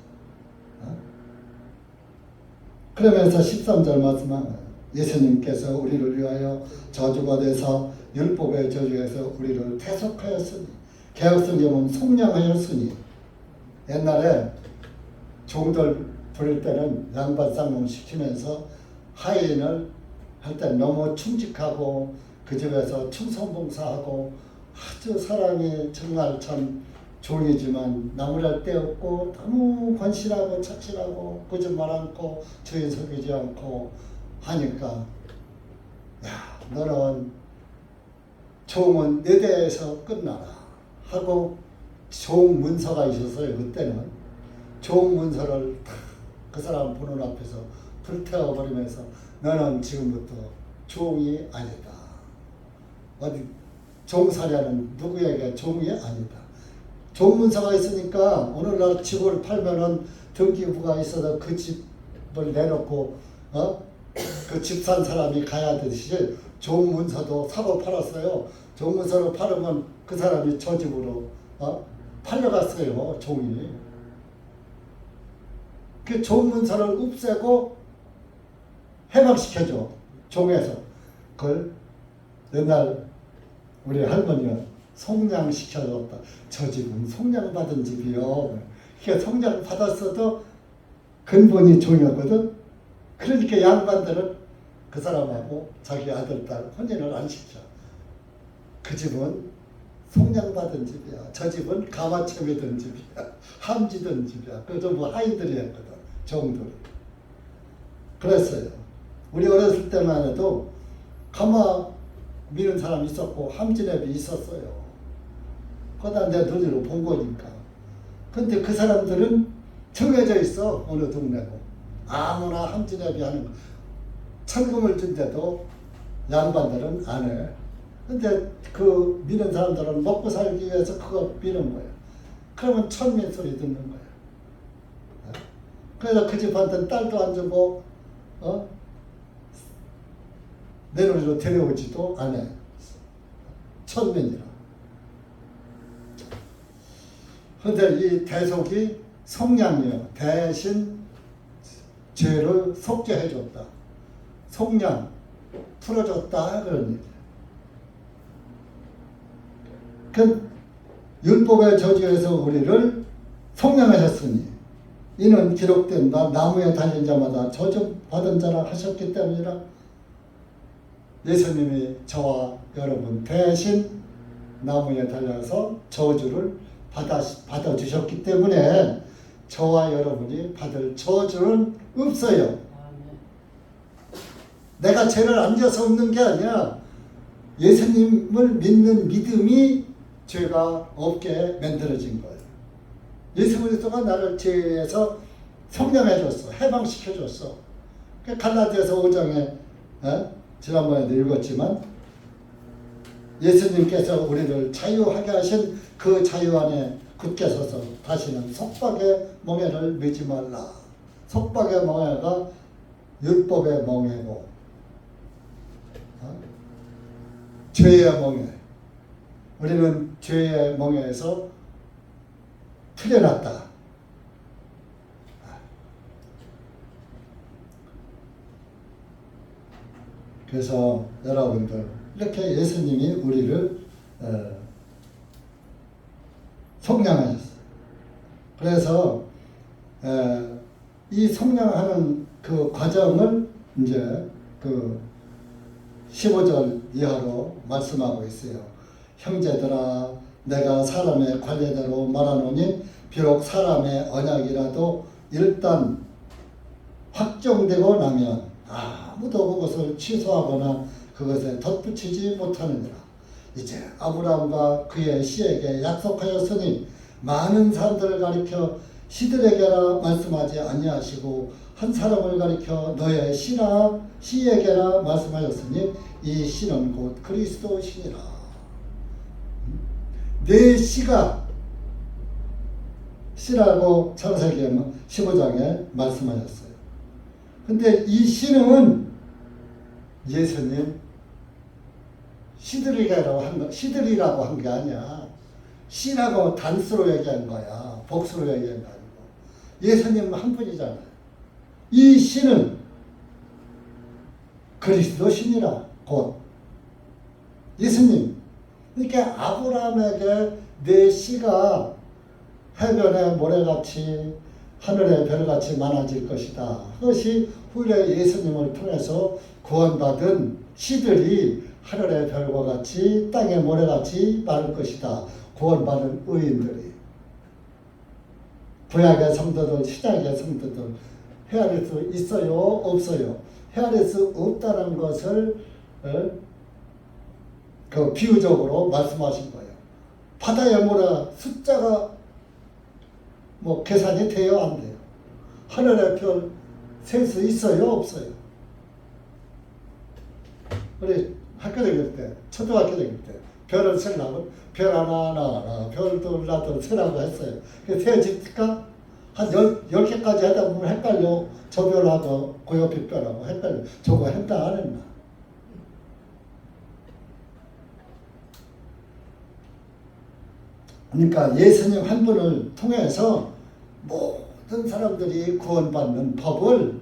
그러면서 13절 말씀하면 예수님께서 우리를 위하여 저주가 돼서 율법의 저주에서 우리를 태속하였으니 개혁성경은 속량하였으니 옛날에 종들 부릴 때는 양반 쌍놈 시키면서 하인을 할 때 너무 충직하고 그 집에서 충성봉사하고 아주 사람이 정말 참 종이지만 나무랄 데 없고 너무 건실하고 착실하고 거짓말 않고 주인 속이지 않고 하니까 야 너는 종은 내 대에서 끝나라 하고 종 문서가 있었어요. 그때는 종 문서를 그 사람 보는 앞에서 불태워버리면서 너는 지금부터 종이 아니다. 어디 종사자는 누구에게 종이 아니다. 종 문서가 있으니까 오늘날 집을 팔면은 등기부가 있어서 그 집을 내놓고 그 집 산 사람이 가야 되듯이 종 문서도 사고 팔았어요. 종 문서를 팔으면 그 사람이 저 집으로 팔려갔어요. 종이. 그 종 문서를 없애고 해방시켜줘. 종에서. 그걸 옛날 우리 할머니가 속량시켜줬다. 저 집은 속량받은 집이요. 그게 속량받았어도 근본이 종이었거든. 그러니까 양반들은 그 사람하고 자기 아들, 딸 혼인을 안 시켜. 그 집은 속량받은 집이야. 저 집은 가마채비 든 집이야. 함지 든 집이야. 그래서 뭐 하인들이 했거든. 종들이. 그랬어요. 우리 어렸을 때만 해도 가마 미는 사람이 있었고 함지랩이 있었어요. 그러다 내 눈으로 본 거니까. 근데 그 사람들은 정해져 있어. 어느 동네고. 아무나 함지랩이 하는 거. 천금을 준대도 양반들은 안 해. 근데 그 미는 사람들은 먹고 살기 위해서 그거 미는 거야. 그러면 천민 소리 듣는 거야. 그래서 그 집한테는 딸도 안 주고 내 눈으로 데려오지도 않아. 천민이라. 그런데 이 대속이 속량이요. 대신 죄를 속게 해줬다. 속량, 풀어줬다. 그런 얘기야. 그 율법의 저주에서 우리를 속량하셨으니 이는 기록된 바 나무에 달린 자마다 저주받은 자라 하셨기 때문이라. 예수님이 저와 여러분 대신 나무에 달려서 저주를 받아주셨기 때문에 저와 여러분이 받을 저주는 없어요. 내가 죄를 안 져서 없는 게 아니라 예수님을 믿는 믿음이 죄가 없게 만들어진 거예요. 예수 그리스도가 나를 죄에서 속량해줬어. 해방시켜줬어. 갈라디아서 5장에 지난번에도 읽었지만 예수님께서 우리를 자유하게 하신 그 자유 안에 굳게 서서 다시는 속박의 멍에를 매지 말라. 속박의 멍에가 율법의 멍에고 죄의 멍에. 우리는 죄의 멍에에서 풀려났다. 그래서 여러분들 이렇게 예수님이 우리를 속량하셨어요. 그래서 이 속량하는 그 과정을 이제 그 15절 이하로 말씀하고 있어요. 형제들아 내가 사람의 관례대로 말하노니 비록 사람의 언약이라도 일단 확정되고 나면 아무도 그것을 취소하거나 그것에 덧붙이지 못하느니라. 이제 아브라함과 그의 씨에게 약속하였으니 많은 사람들을 가리켜 씨들에게라 말씀하지 아니하시고 한 사람을 가리켜 너의 씨에게라 말씀하였으니 이 씨는 곧 그리스도시니라. 내 씨가 씨라고 창세기 15장에 말씀하셨어요. 근데 이 씨는 예수님 씨들이라고 한 게 아니야. 씨라고 단수로 얘기한 거야. 복수로 얘기한 거 아니고. 예수님은 한 분이잖아요. 이 씨는 그리스도 신이라 곧 예수님. 그러니까 아브라함에게 내 씨가 해변의 모래같이 하늘의 별같이 많아질 것이다. 그것이 후에 예수님을 통해서 구원받은 씨들이 하늘의 별과 같이 땅의 모래같이 많을 것이다. 구원받은 의인들이. 구약의 성도들, 신약의 성도들 헤아릴 수 있어요? 없어요? 헤아릴 수 없다는 것을 그 비유적으로 말씀하신 거예요. 바다의 모래 숫자가 계산이 돼요? 안 돼요? 하늘의 별 셀 수 있어요? 없어요? 우리 학교 다닐 때, 초등학교 다닐 때 별을 세려고 별 하나, 별 둘, 세라고 했어요. 세어질까? 한 10개까지 하다 보면 헷갈려. 저 별하고 그 옆에 별하고 헷갈려. 저거 했다 안 했나? 그러니까 예수님 한 분을 통해서 모든 사람들이 구원받는 법을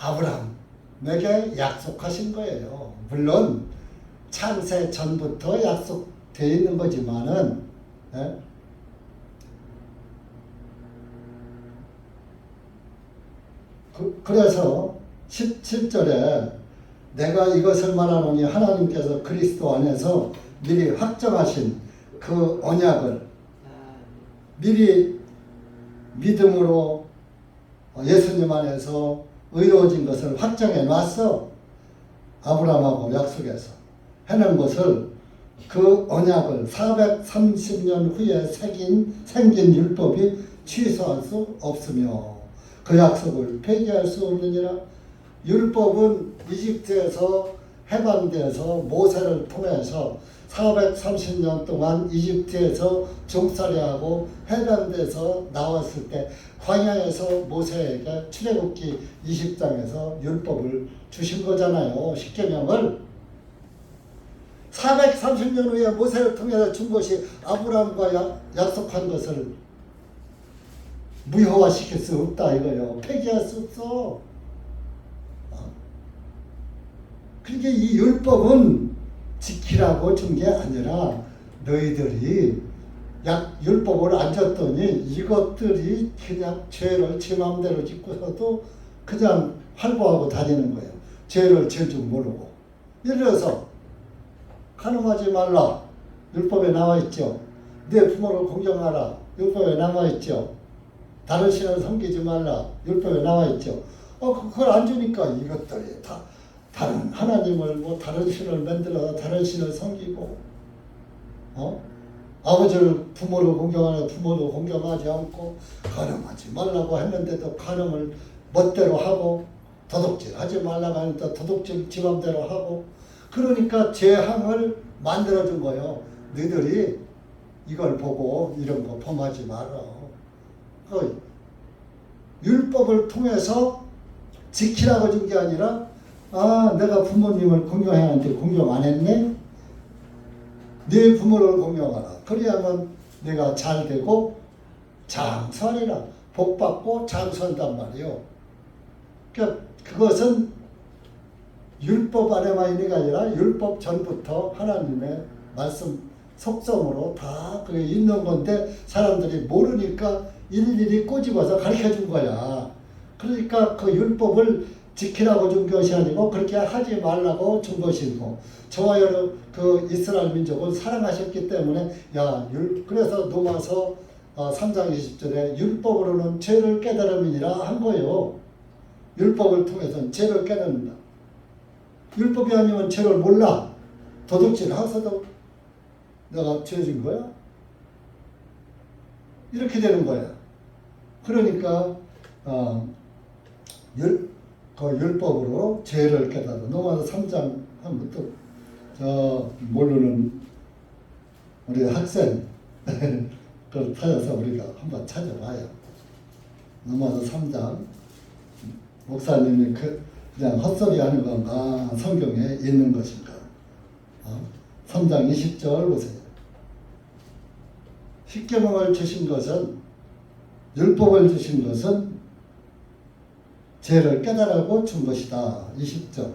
아브라함에게 약속하신 거예요. 물론 창세 전부터 약속되어 있는 거지만은 그래서 17절에 내가 이것을 말하노니 하나님께서 그리스도 안에서 미리 확정하신 그 언약을 미리 믿음으로 예수님 안에서 의로워진 것을 확정해 놨어. 아브라함하고 약속해서 해놓은 것을 그 언약을 430년 후에 생긴 율법이 취소할 수 없으며 그 약속을 폐기할 수 없느니라. 율법은 이집트에서 해방돼서 모세를 통해서 430년 동안 이집트에서 종살이하고 해방돼서 나왔을 때 광야에서 모세에게 출애굽기 20장에서 율법을 주신 거잖아요. 십계명을. 430년 후에 모세를 통해서 준 것이 아브라함과 약속한 것을 무효화시킬 수 없다 이거요. 폐기할 수 없어. 그러니까 이 율법은 지키라고 준 게 아니라 너희들이 율법을 안 졌더니 이것들이 그냥 죄를 제 마음대로 짓고서도 그냥 활보하고 다니는 거예요. 죄를 질 줄 모르고. 예를 들어서 간음하지 말라. 율법에 나와 있죠. 내 부모를 공경하라. 율법에 나와 있죠. 다른 신을 섬기지 말라. 율법에 나와 있죠. 그걸 안 주니까 이것들이 다 다른 하나님을 다른 신을 만들어서 다른 신을 섬기고 아버지를 부모를 공경하는 부모도 공경하지 않고 간음하지 말라고 했는데도 간음을 멋대로 하고 도둑질하지 말라고 하니까 도둑질 지 맘대로 하고 그러니까 재앙을 만들어준 거예요. 너희들이 이걸 보고 이런 거 범하지 마라. 율법을 통해서 지키라고 준 게 아니라 내가 부모님을 공경해야 하는데 공경 안 했네? 네 부모를 공경하라. 그래야만 내가 잘 되고 장수하리라. 복받고 장수한단 말이에요. 그러니까 그것은 율법 안에만 있는 게 아니라 율법 전부터 하나님의 말씀 속성으로 다 그게 있는 건데 사람들이 모르니까 일일이 꼬집어서 가르쳐 준 거야. 그러니까 그 율법을 지키라고 준 것이 아니고 그렇게 하지 말라고 준 것이고 저와 여러 그 이스라엘 민족을 사랑하셨기 때문에 그래서 로마서 3장 20절에 율법으로는 죄를 깨달음이니라 한 거예요. 율법을 통해서는 죄를 깨닫는다. 율법이 아니면 죄를 몰라. 도둑질 하서도 내가 죄진 거야? 이렇게 되는 거야. 그러니까 그 율법으로 죄를 깨닫아. 로마서 3장 한부터 모르는 우리 학생 그걸 찾아서 우리가 한번 찾아봐요. 로마서 3장 목사님이 그냥 헛소리 하는 건가 성경에 있는 것인가. 3장 20절 보세요. 십계명을 주신 것은 율법을 주신 것은 죄를 깨달으라고 준 것이다. 20절.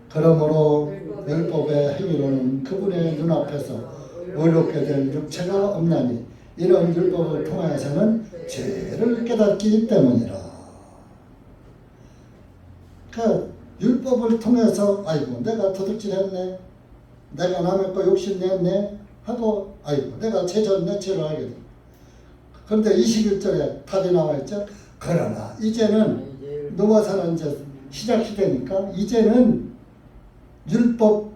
그러므로 율법의 행위로는 그분의 눈앞에서 의롭게 될 육체가 없나니 이런 율법을 통하여서는 죄를 깨닫기 때문이라. 그 율법을 통해서 내가 도둑질했네, 내가 남의 거 욕심냈네 하고 내가 죄 졌네 죄를 알게 돼. 그런데 21절에 답이 나와 있죠. 그러나 이제는 노아사는 이제 시작 시대니까 이제는 율법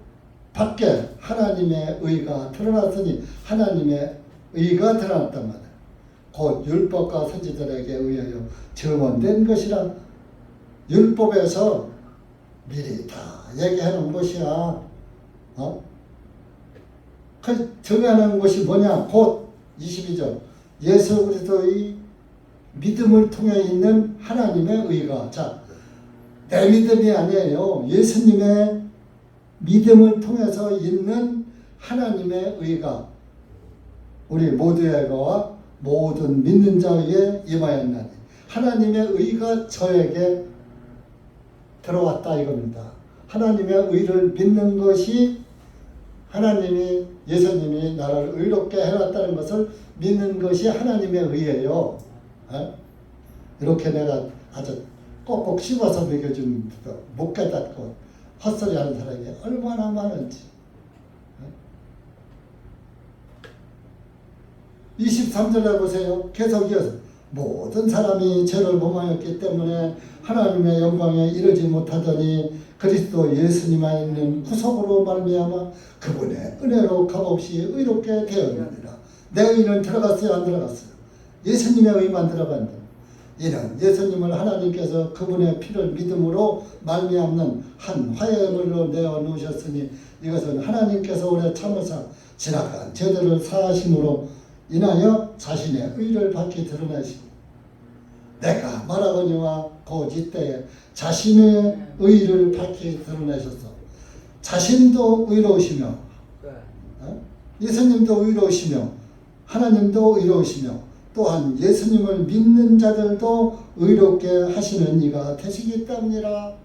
밖에 하나님의 의가 드러났으니 하나님의 의가 드러났단 말이에요. 곧 율법과 선지자들에게 의하여 증언된 것이라. 율법에서 미리 다 얘기해 놓은 것이야. 그 정하는 것이 뭐냐? 곧 22절 예수 그리스도의 믿음을 통해 있는 하나님의 의가. 내 믿음이 아니에요. 예수님의 믿음을 통해서 있는 하나님의 의가 우리 모두에게와 모든 믿는 자에게 임하였나니 하나님의 의가 저에게 들어왔다 이겁니다. 하나님의 의를 믿는 것이 하나님이 예수님이 나를 의롭게 해놨다는 것을 믿는 것이 하나님의 의예요. 이렇게 내가 아주 꼭꼭 씹어서 먹여준 못 깨닫고 헛소리하는 사람이 얼마나 많은지. 23절에 보세요. 계속 이어서 모든 사람이 죄를 범하였기 때문에 하나님의 영광에 이르지 못하더니 그리스도 예수님 안에 있는 구속으로 말미암아 그분의 은혜로 값없이 의롭게 되었느니라. 내 의는 들어갔어요 안 들어갔어요? 예수님의 의만 들어간다. 이는 예수님을 하나님께서 그분의 피를 믿음으로 말미암는 한 화해물로 내어 놓으셨으니 이것은 하나님께서 오래 참으사 지나간 죄들을 사하심으로 인하여 자신의 의를 밝히 드러내시고 내가 말하거니와 곧 이때에 자신의 의를 밝히 드러내셔서 자신도 의로우시며 예수님도 의로우시며 하나님도 의로우시며 또한 예수님을 믿는 자들도 의롭게 하시는 이가 되시기 때문이라.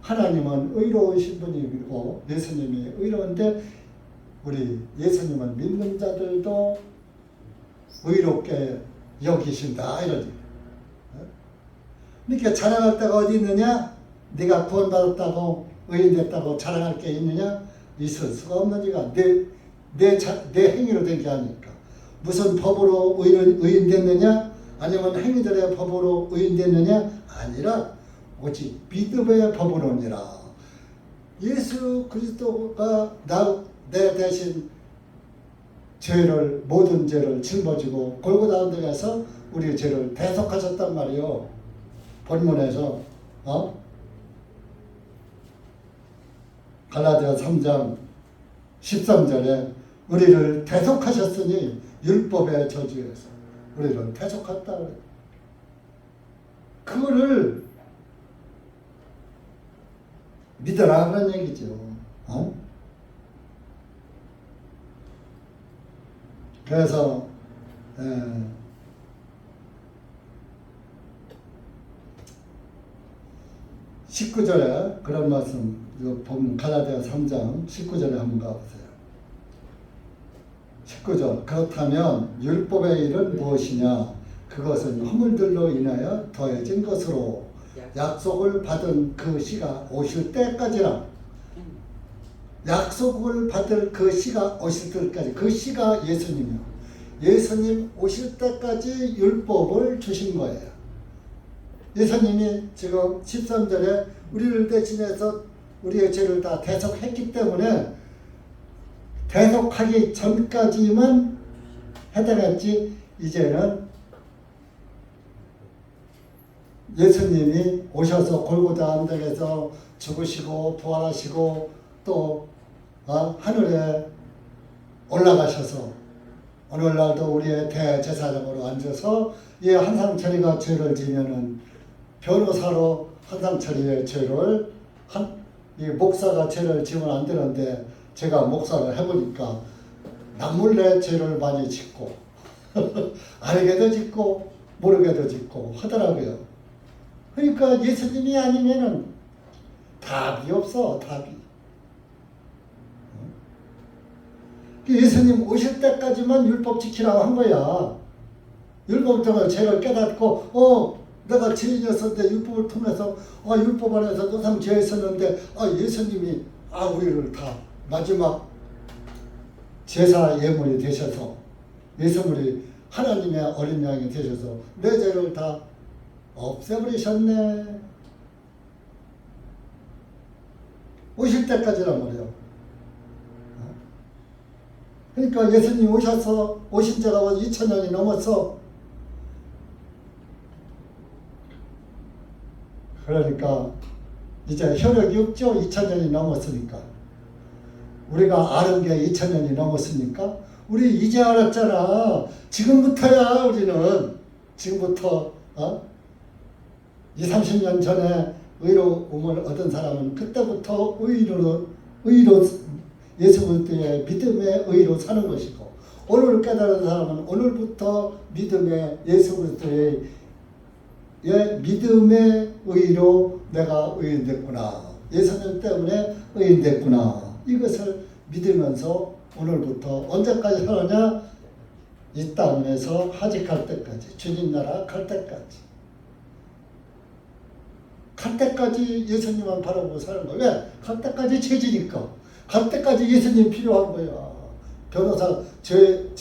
하나님은 의로우신 분이고 예수님이 의로운데 우리 예수님을 믿는 자들도 의롭게 여기신다 이러지. 그러니까 자랑할 데가 어디 있느냐? 네가 구원받았다고 의인됐다고 자랑할 게 있느냐? 있을 수가 없는 이가 내 행위로 된 게 아니니까. 무슨 법으로 의인됐느냐? 아니면 행위들의 법으로 의인됐느냐? 아니라 오직 믿음의 법으로니라. 예수 그리스도가 내 대신 모든 죄를 짊어지고 골고다 언덕에서 우리의 죄를 대속하셨단 말이요. 본문에서 갈라디아 3장 13절에 우리를 대속하셨으니 율법의 저주에서 우리를 대속했다. 그거를 믿어라 그런 얘기죠. 그래서 19절에 그런 말씀, 갈라디아 3장 19절에 한번 가보세요. 19절, 그렇다면 율법의 일은 무엇이냐? 그것은 허물들로 인하여 더해진 것으로 약속을 받은 그 시가 오실 때까지라. 약속을 받을 그 시가 오실 때까지, 그 시가 예수님이요. 예수님 오실 때까지 율법을 주신 거예요. 예수님이 지금 13절에 우리를 대신해서 우리의 죄를 다 대속했기 때문에 대속하기 전까지만 해당했지, 이제는 예수님이 오셔서 골고다 언덕에서 죽으시고 부활하시고 또 하늘에 올라가셔서 오늘날도 우리의 대제사장으로 앉아서 이 한상철이가 죄를 지면은 변호사로 한상철이의 죄를 이 목사가 죄를 지면 안 되는데 제가 목사를 해보니까 남몰래 죄를 많이 짓고 알게도 짓고 모르게도 짓고 하더라고요. 그러니까 예수님이 아니면은 답이 없어, 답이. 예수님 오실 때까지만 율법 지키라고 한 거야. 율법 통해서 죄를 깨닫고 내가 죄인이었었는데 율법을 통해서 율법 안에서 노상 죄했었는데 예수님이 우리를 다 마지막 제사 예물이 되셔서 예수님이 하나님의 어린 양이 되셔서 내 죄를 다 없애버리셨네. 오실 때까지란 말이에요. 그러니까 예수님 오신 지가 2000년이 넘었어. 그러니까 이제 혈육이 없죠. 2000년이 넘었으니까. 우리가 아는 게 2000년이 넘었으니까 우리 이제 알았잖아. 지금부터야. 우리는 지금부터 20, 30년 전에 의로움을 얻은 사람은 그때부터 의로 예수 그리스도의 믿음의 의로 사는 것이고, 오늘 깨달은 사람은 오늘부터 믿음의 예수 그리스도의 믿음의 의로 내가 의인됐구나, 예수님 때문에 의인됐구나, 이것을 믿으면서 오늘부터 언제까지 살아냐? 이 땅에서 하직할 때까지, 주님 나라 갈 때까지. 갈 때까지 예수님만 바라보고 사는 거야. 왜? 갈 때까지 죄지니까. 갈 때까지 예수님 필요한 거야. 변호사, 죄를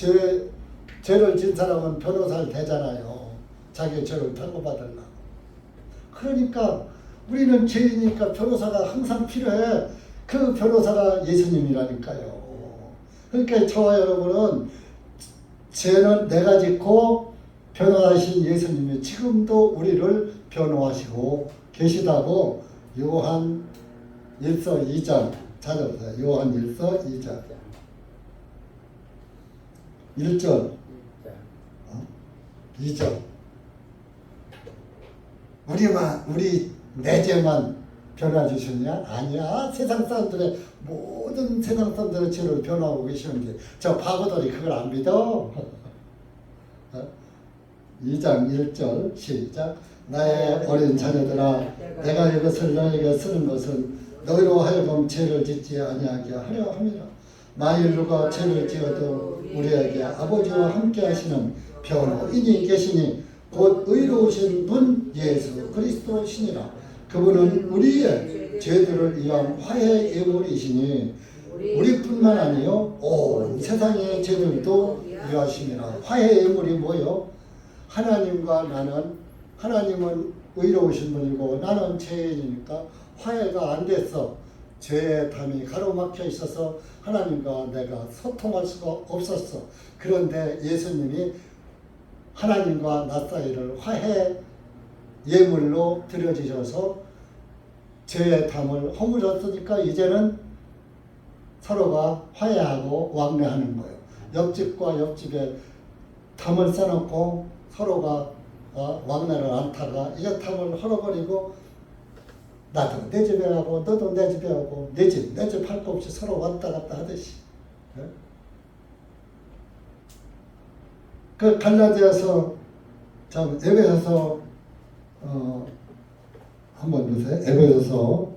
진 사람은 변호사를 대잖아요. 자기 죄를 편고받으려고. 그러니까 우리는 죄이니까 변호사가 항상 필요해. 그 변호사가 예수님이라니까요. 그러니까 저와 여러분은 죄는 내가 짓고 변호하신 예수님이 지금도 우리를 변호하시고 계시다고 요한 1서 2장 찾아보세요. 요한 1서 2장 1절 2절 우리 내 죄만 변화 주시냐? 아니야. 세상 사람들의 모든 세상 사람들의 죄를 변화하고 계시는데 저 바보들이 그걸 안 믿어? 2장 1절 시작. 나의 어린 자녀들아 내가 이것을 너에게 쓰는 것은 너희로 하여금 죄를 짓지 아니하게 하려 함이라. 만일 누가 죄를 지어도 우리에게 아버지와 함께 하시는 변호인이 계시니 곧 의로우신 분 예수 그리스도시니라. 그분은 우리의 죄들을 위한 화해 예물이시니 우리뿐만 아니요 온 세상의 죄들도 위하심이라. 화해 예물이 뭐요? 하나님과 나는, 하나님은 의로우신 분이고 나는 죄인이니까 화해가 안 됐어. 죄의 담이 가로막혀 있어서 하나님과 내가 소통할 수가 없었어. 그런데 예수님이 하나님과 나 사이를 화해 예물로 드려주셔서 죄의 담을 허물었으니까 이제는 서로가 화해하고 왕래하는 거예요. 옆집과 옆집에 담을 써놓고 서로가 왕래를 않다가 이제 담을 헐어버리고 나도 내 집에 가고 너도 내 집에 가고 내 집 할 거 없이 서로 왔다 갔다 하듯이. 그 갈라디아서 에베소서 한번 보세요. 에베소서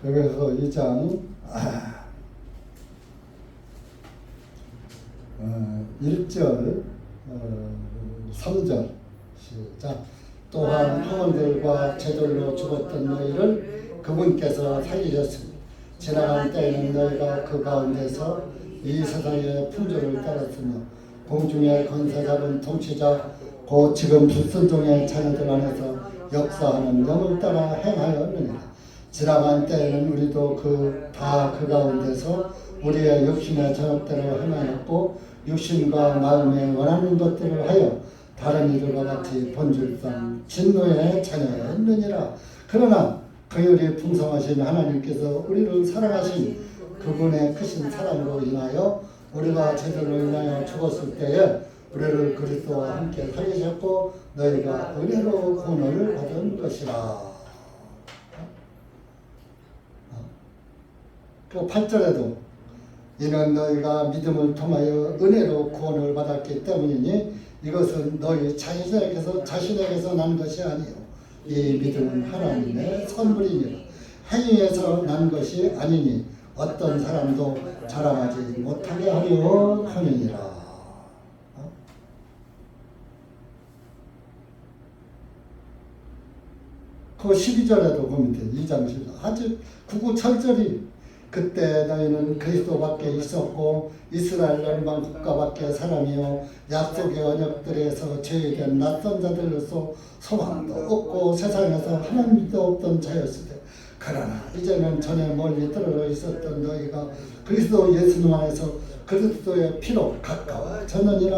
2장 1절 3절 시작. 또한 형들과 제들로 죽었던 너희를 그분께서 살리셨으니 지나간 때에는 너희가 그 가운데서 이 세상의 풍조를 따랐으며 공중의 권세 잡은 통치자 곧 지금 불순종의 자녀들 안에서 역사하는 영을 따라 행하였느니라. 지나간 때에는 우리도 다 그 가운데서 우리의 육신의 전업대로 행하였고 육신과 마음에 원하는 것들을 하여 다른 이들과 같이 본질상 진노의 자녀였느니라. 그러나 긍휼이 풍성하신 하나님께서 우리를 사랑하신 그분의 크신 사랑으로 인하여 우리가 죄들로 인하여 죽었을 때에 우리를 그리스도와 함께 살리셨고 너희가 은혜로 구원을 받은 것이라. 그 8절에도 이는 너희가 믿음을 통하여 은혜로 구원을 받았기 때문이니 이것은 너희 자신에게서 난 것이 아니요 이 믿음은 하나님의 선물이니라. 행위에서 난 것이 아니니 어떤 사람도 자랑하지 못하게 하려 하느니라. 그 12절에도 보면 돼. 2장 12절 아주 구구절절히 그때 너희는 그리스도밖에 있었고 이스라엘 열방 국가밖에 사람이요 약속의 언약들에서 제외된 낯선 자들로서 소망도 없고 세상에서 하나님도 없던 자였으되 그러나 이제는 전에 멀리 떨어져 있었던 너희가 그리스도 예수님 안에서 그리스도의 피로 가까워졌느니라.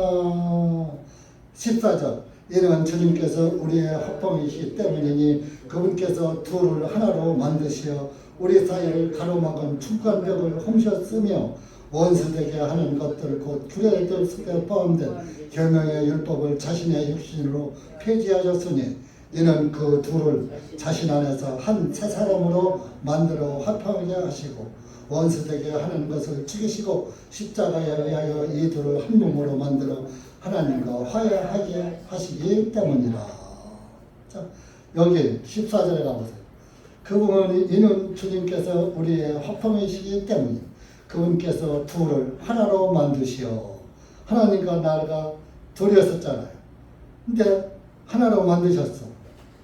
14절 이는 주님께서 우리의 화평이시기 때문이니 그분께서 둘을 하나로 만드시어 우리 사이를 가로막은 중간벽을 홈셨으며 원수되게 하는 것들 곧 규례들 속에 포함된 계명의 율법을 자신의 육신으로 폐지하셨으니 이는 그 둘을 자신 안에서 한 새 사람으로 만들어 화평하게 하시고 원수되게 하는 것을 죽이시고 십자가에 의하여 이 둘을 한 몸으로 만들어 하나님과 화해하게 하시기 때문이라. 자, 여기 14절에 가보세요. 그분은 이는 주님께서 우리의 화평이시기 때문에 그분께서 둘을 하나로 만드시어. 하나님과 나가 둘이었었잖아요. 근데 하나로 만드셨어.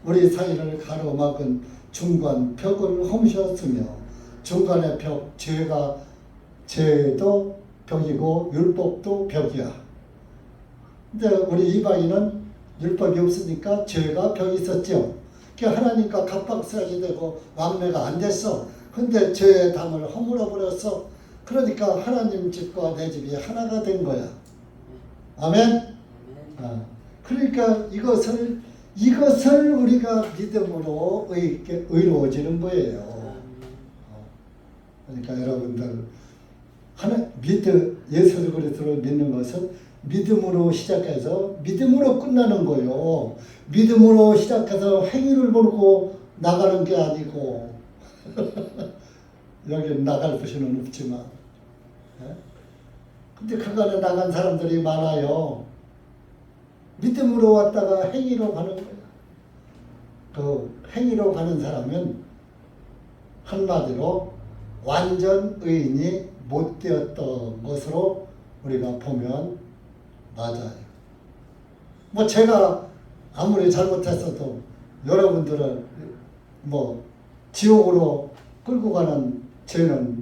우리 사이를 가로막은 중간 벽을 홈셨으며 중간의 벽, 죄도 벽이고 율법도 벽이야. 근데 우리 이방인은 율법이 없으니까 죄가 벽이 있었죠. 그게 하나님과 갑박살이 되고 왕래가 안 됐어. 근데 죄의 담을 허물어 버렸어. 그러니까 하나님 집과 내 집이 하나가 된 거야. 아멘. 그러니까 이것을 우리가 믿음으로 의로워지는 거예요. 그러니까 여러분들 예수 그리스도를 믿는 것은 믿음으로 시작해서 믿음으로 끝나는 거예요. 믿음으로 시작해서 행위를 보고 나가는 게 아니고 여기 나갈 것은 없지만 근데 그간에 나간 사람들이 많아요. 믿음으로 왔다가 행위로 가는 거예요. 그 행위로 가는 사람은 한마디로 완전 의인이 못 되었던 것으로 우리가 보면 맞아요. 뭐 제가 아무리 잘못했어도 여러분들은 뭐 지옥으로 끌고 가는 죄는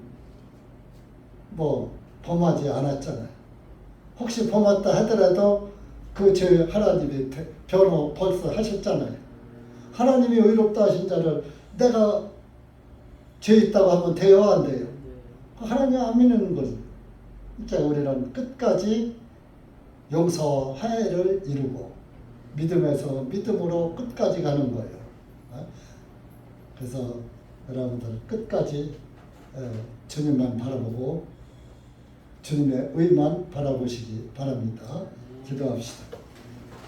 뭐 범하지 않았잖아요. 혹시 범했다 하더라도 그 죄 하나님이 변호 벌써 하셨잖아요. 하나님이 의롭다 하신 자를 내가 죄 있다고 하면 돼요, 안 돼요? 하나님 안 믿는 거죠. 그러니까 우리는 끝까지 용서화해를 이루고 믿음에서 믿음으로 끝까지 가는 거예요. 그래서 여러분들 끝까지 주님만 바라보고 주님의 의만 바라보시기 바랍니다. 기도합시다.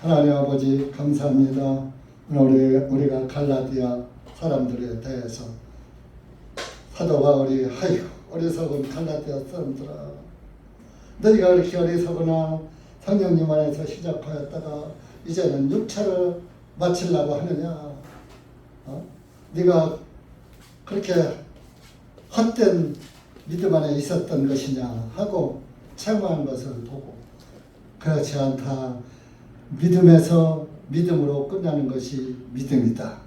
하나님 아버지 감사합니다. 오늘 우리가 갈라디아 사람들에 대해서 사도 바울이 아이고 어리석은 갈라디아 사람들아 너희가 그렇게 어리석으나 성령님 안에서 시작하였다가 이제는 6차를 마치려고 하느냐. 네가 그렇게 헛된 믿음 안에 있었던 것이냐 하고 책망한 것을 보고 그렇지 않다. 믿음에서 믿음으로 끝나는 것이 믿음이다.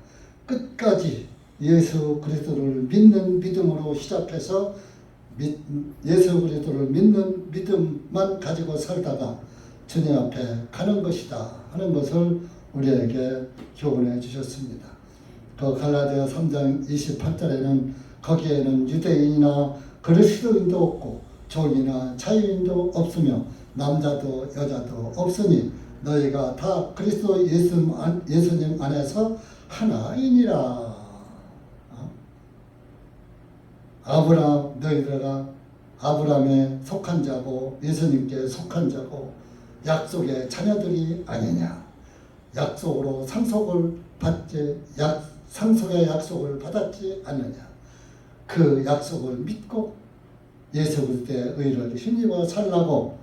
끝까지 예수 그리스도를 믿는 믿음으로 시작해서 예수 그리스도를 믿는 믿음만 가지고 살다가 주님 앞에 가는 것이다 하는 것을 우리에게 교훈해 주셨습니다. 그 갈라디아 3장 28절에는 거기에는 유대인이나 그리스도인도 없고 종이나 자유인도 없으며 남자도 여자도 없으니 너희가 다 그리스도 예수님 안에서 하나이니라. 너희들가 아브라함에 속한 자고 예수님께 속한 자고 약속의 자녀들이 아니냐. 약속으로 상속의 약속을 받았지 않느냐. 그 약속을 믿고 예수 그리스도의 의를 힘입어 살라고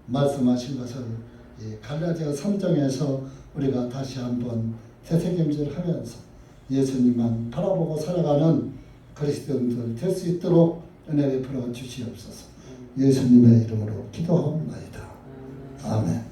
말씀하신 것을 이 갈라디아 3장에서 우리가 다시 한번 되새김질하면서 예수님만 바라보고 살아가는 그리스도인들 될 수 있도록 은혜 베풀어 주시옵소서. 예수님의 이름으로 기도합니다. 아멘.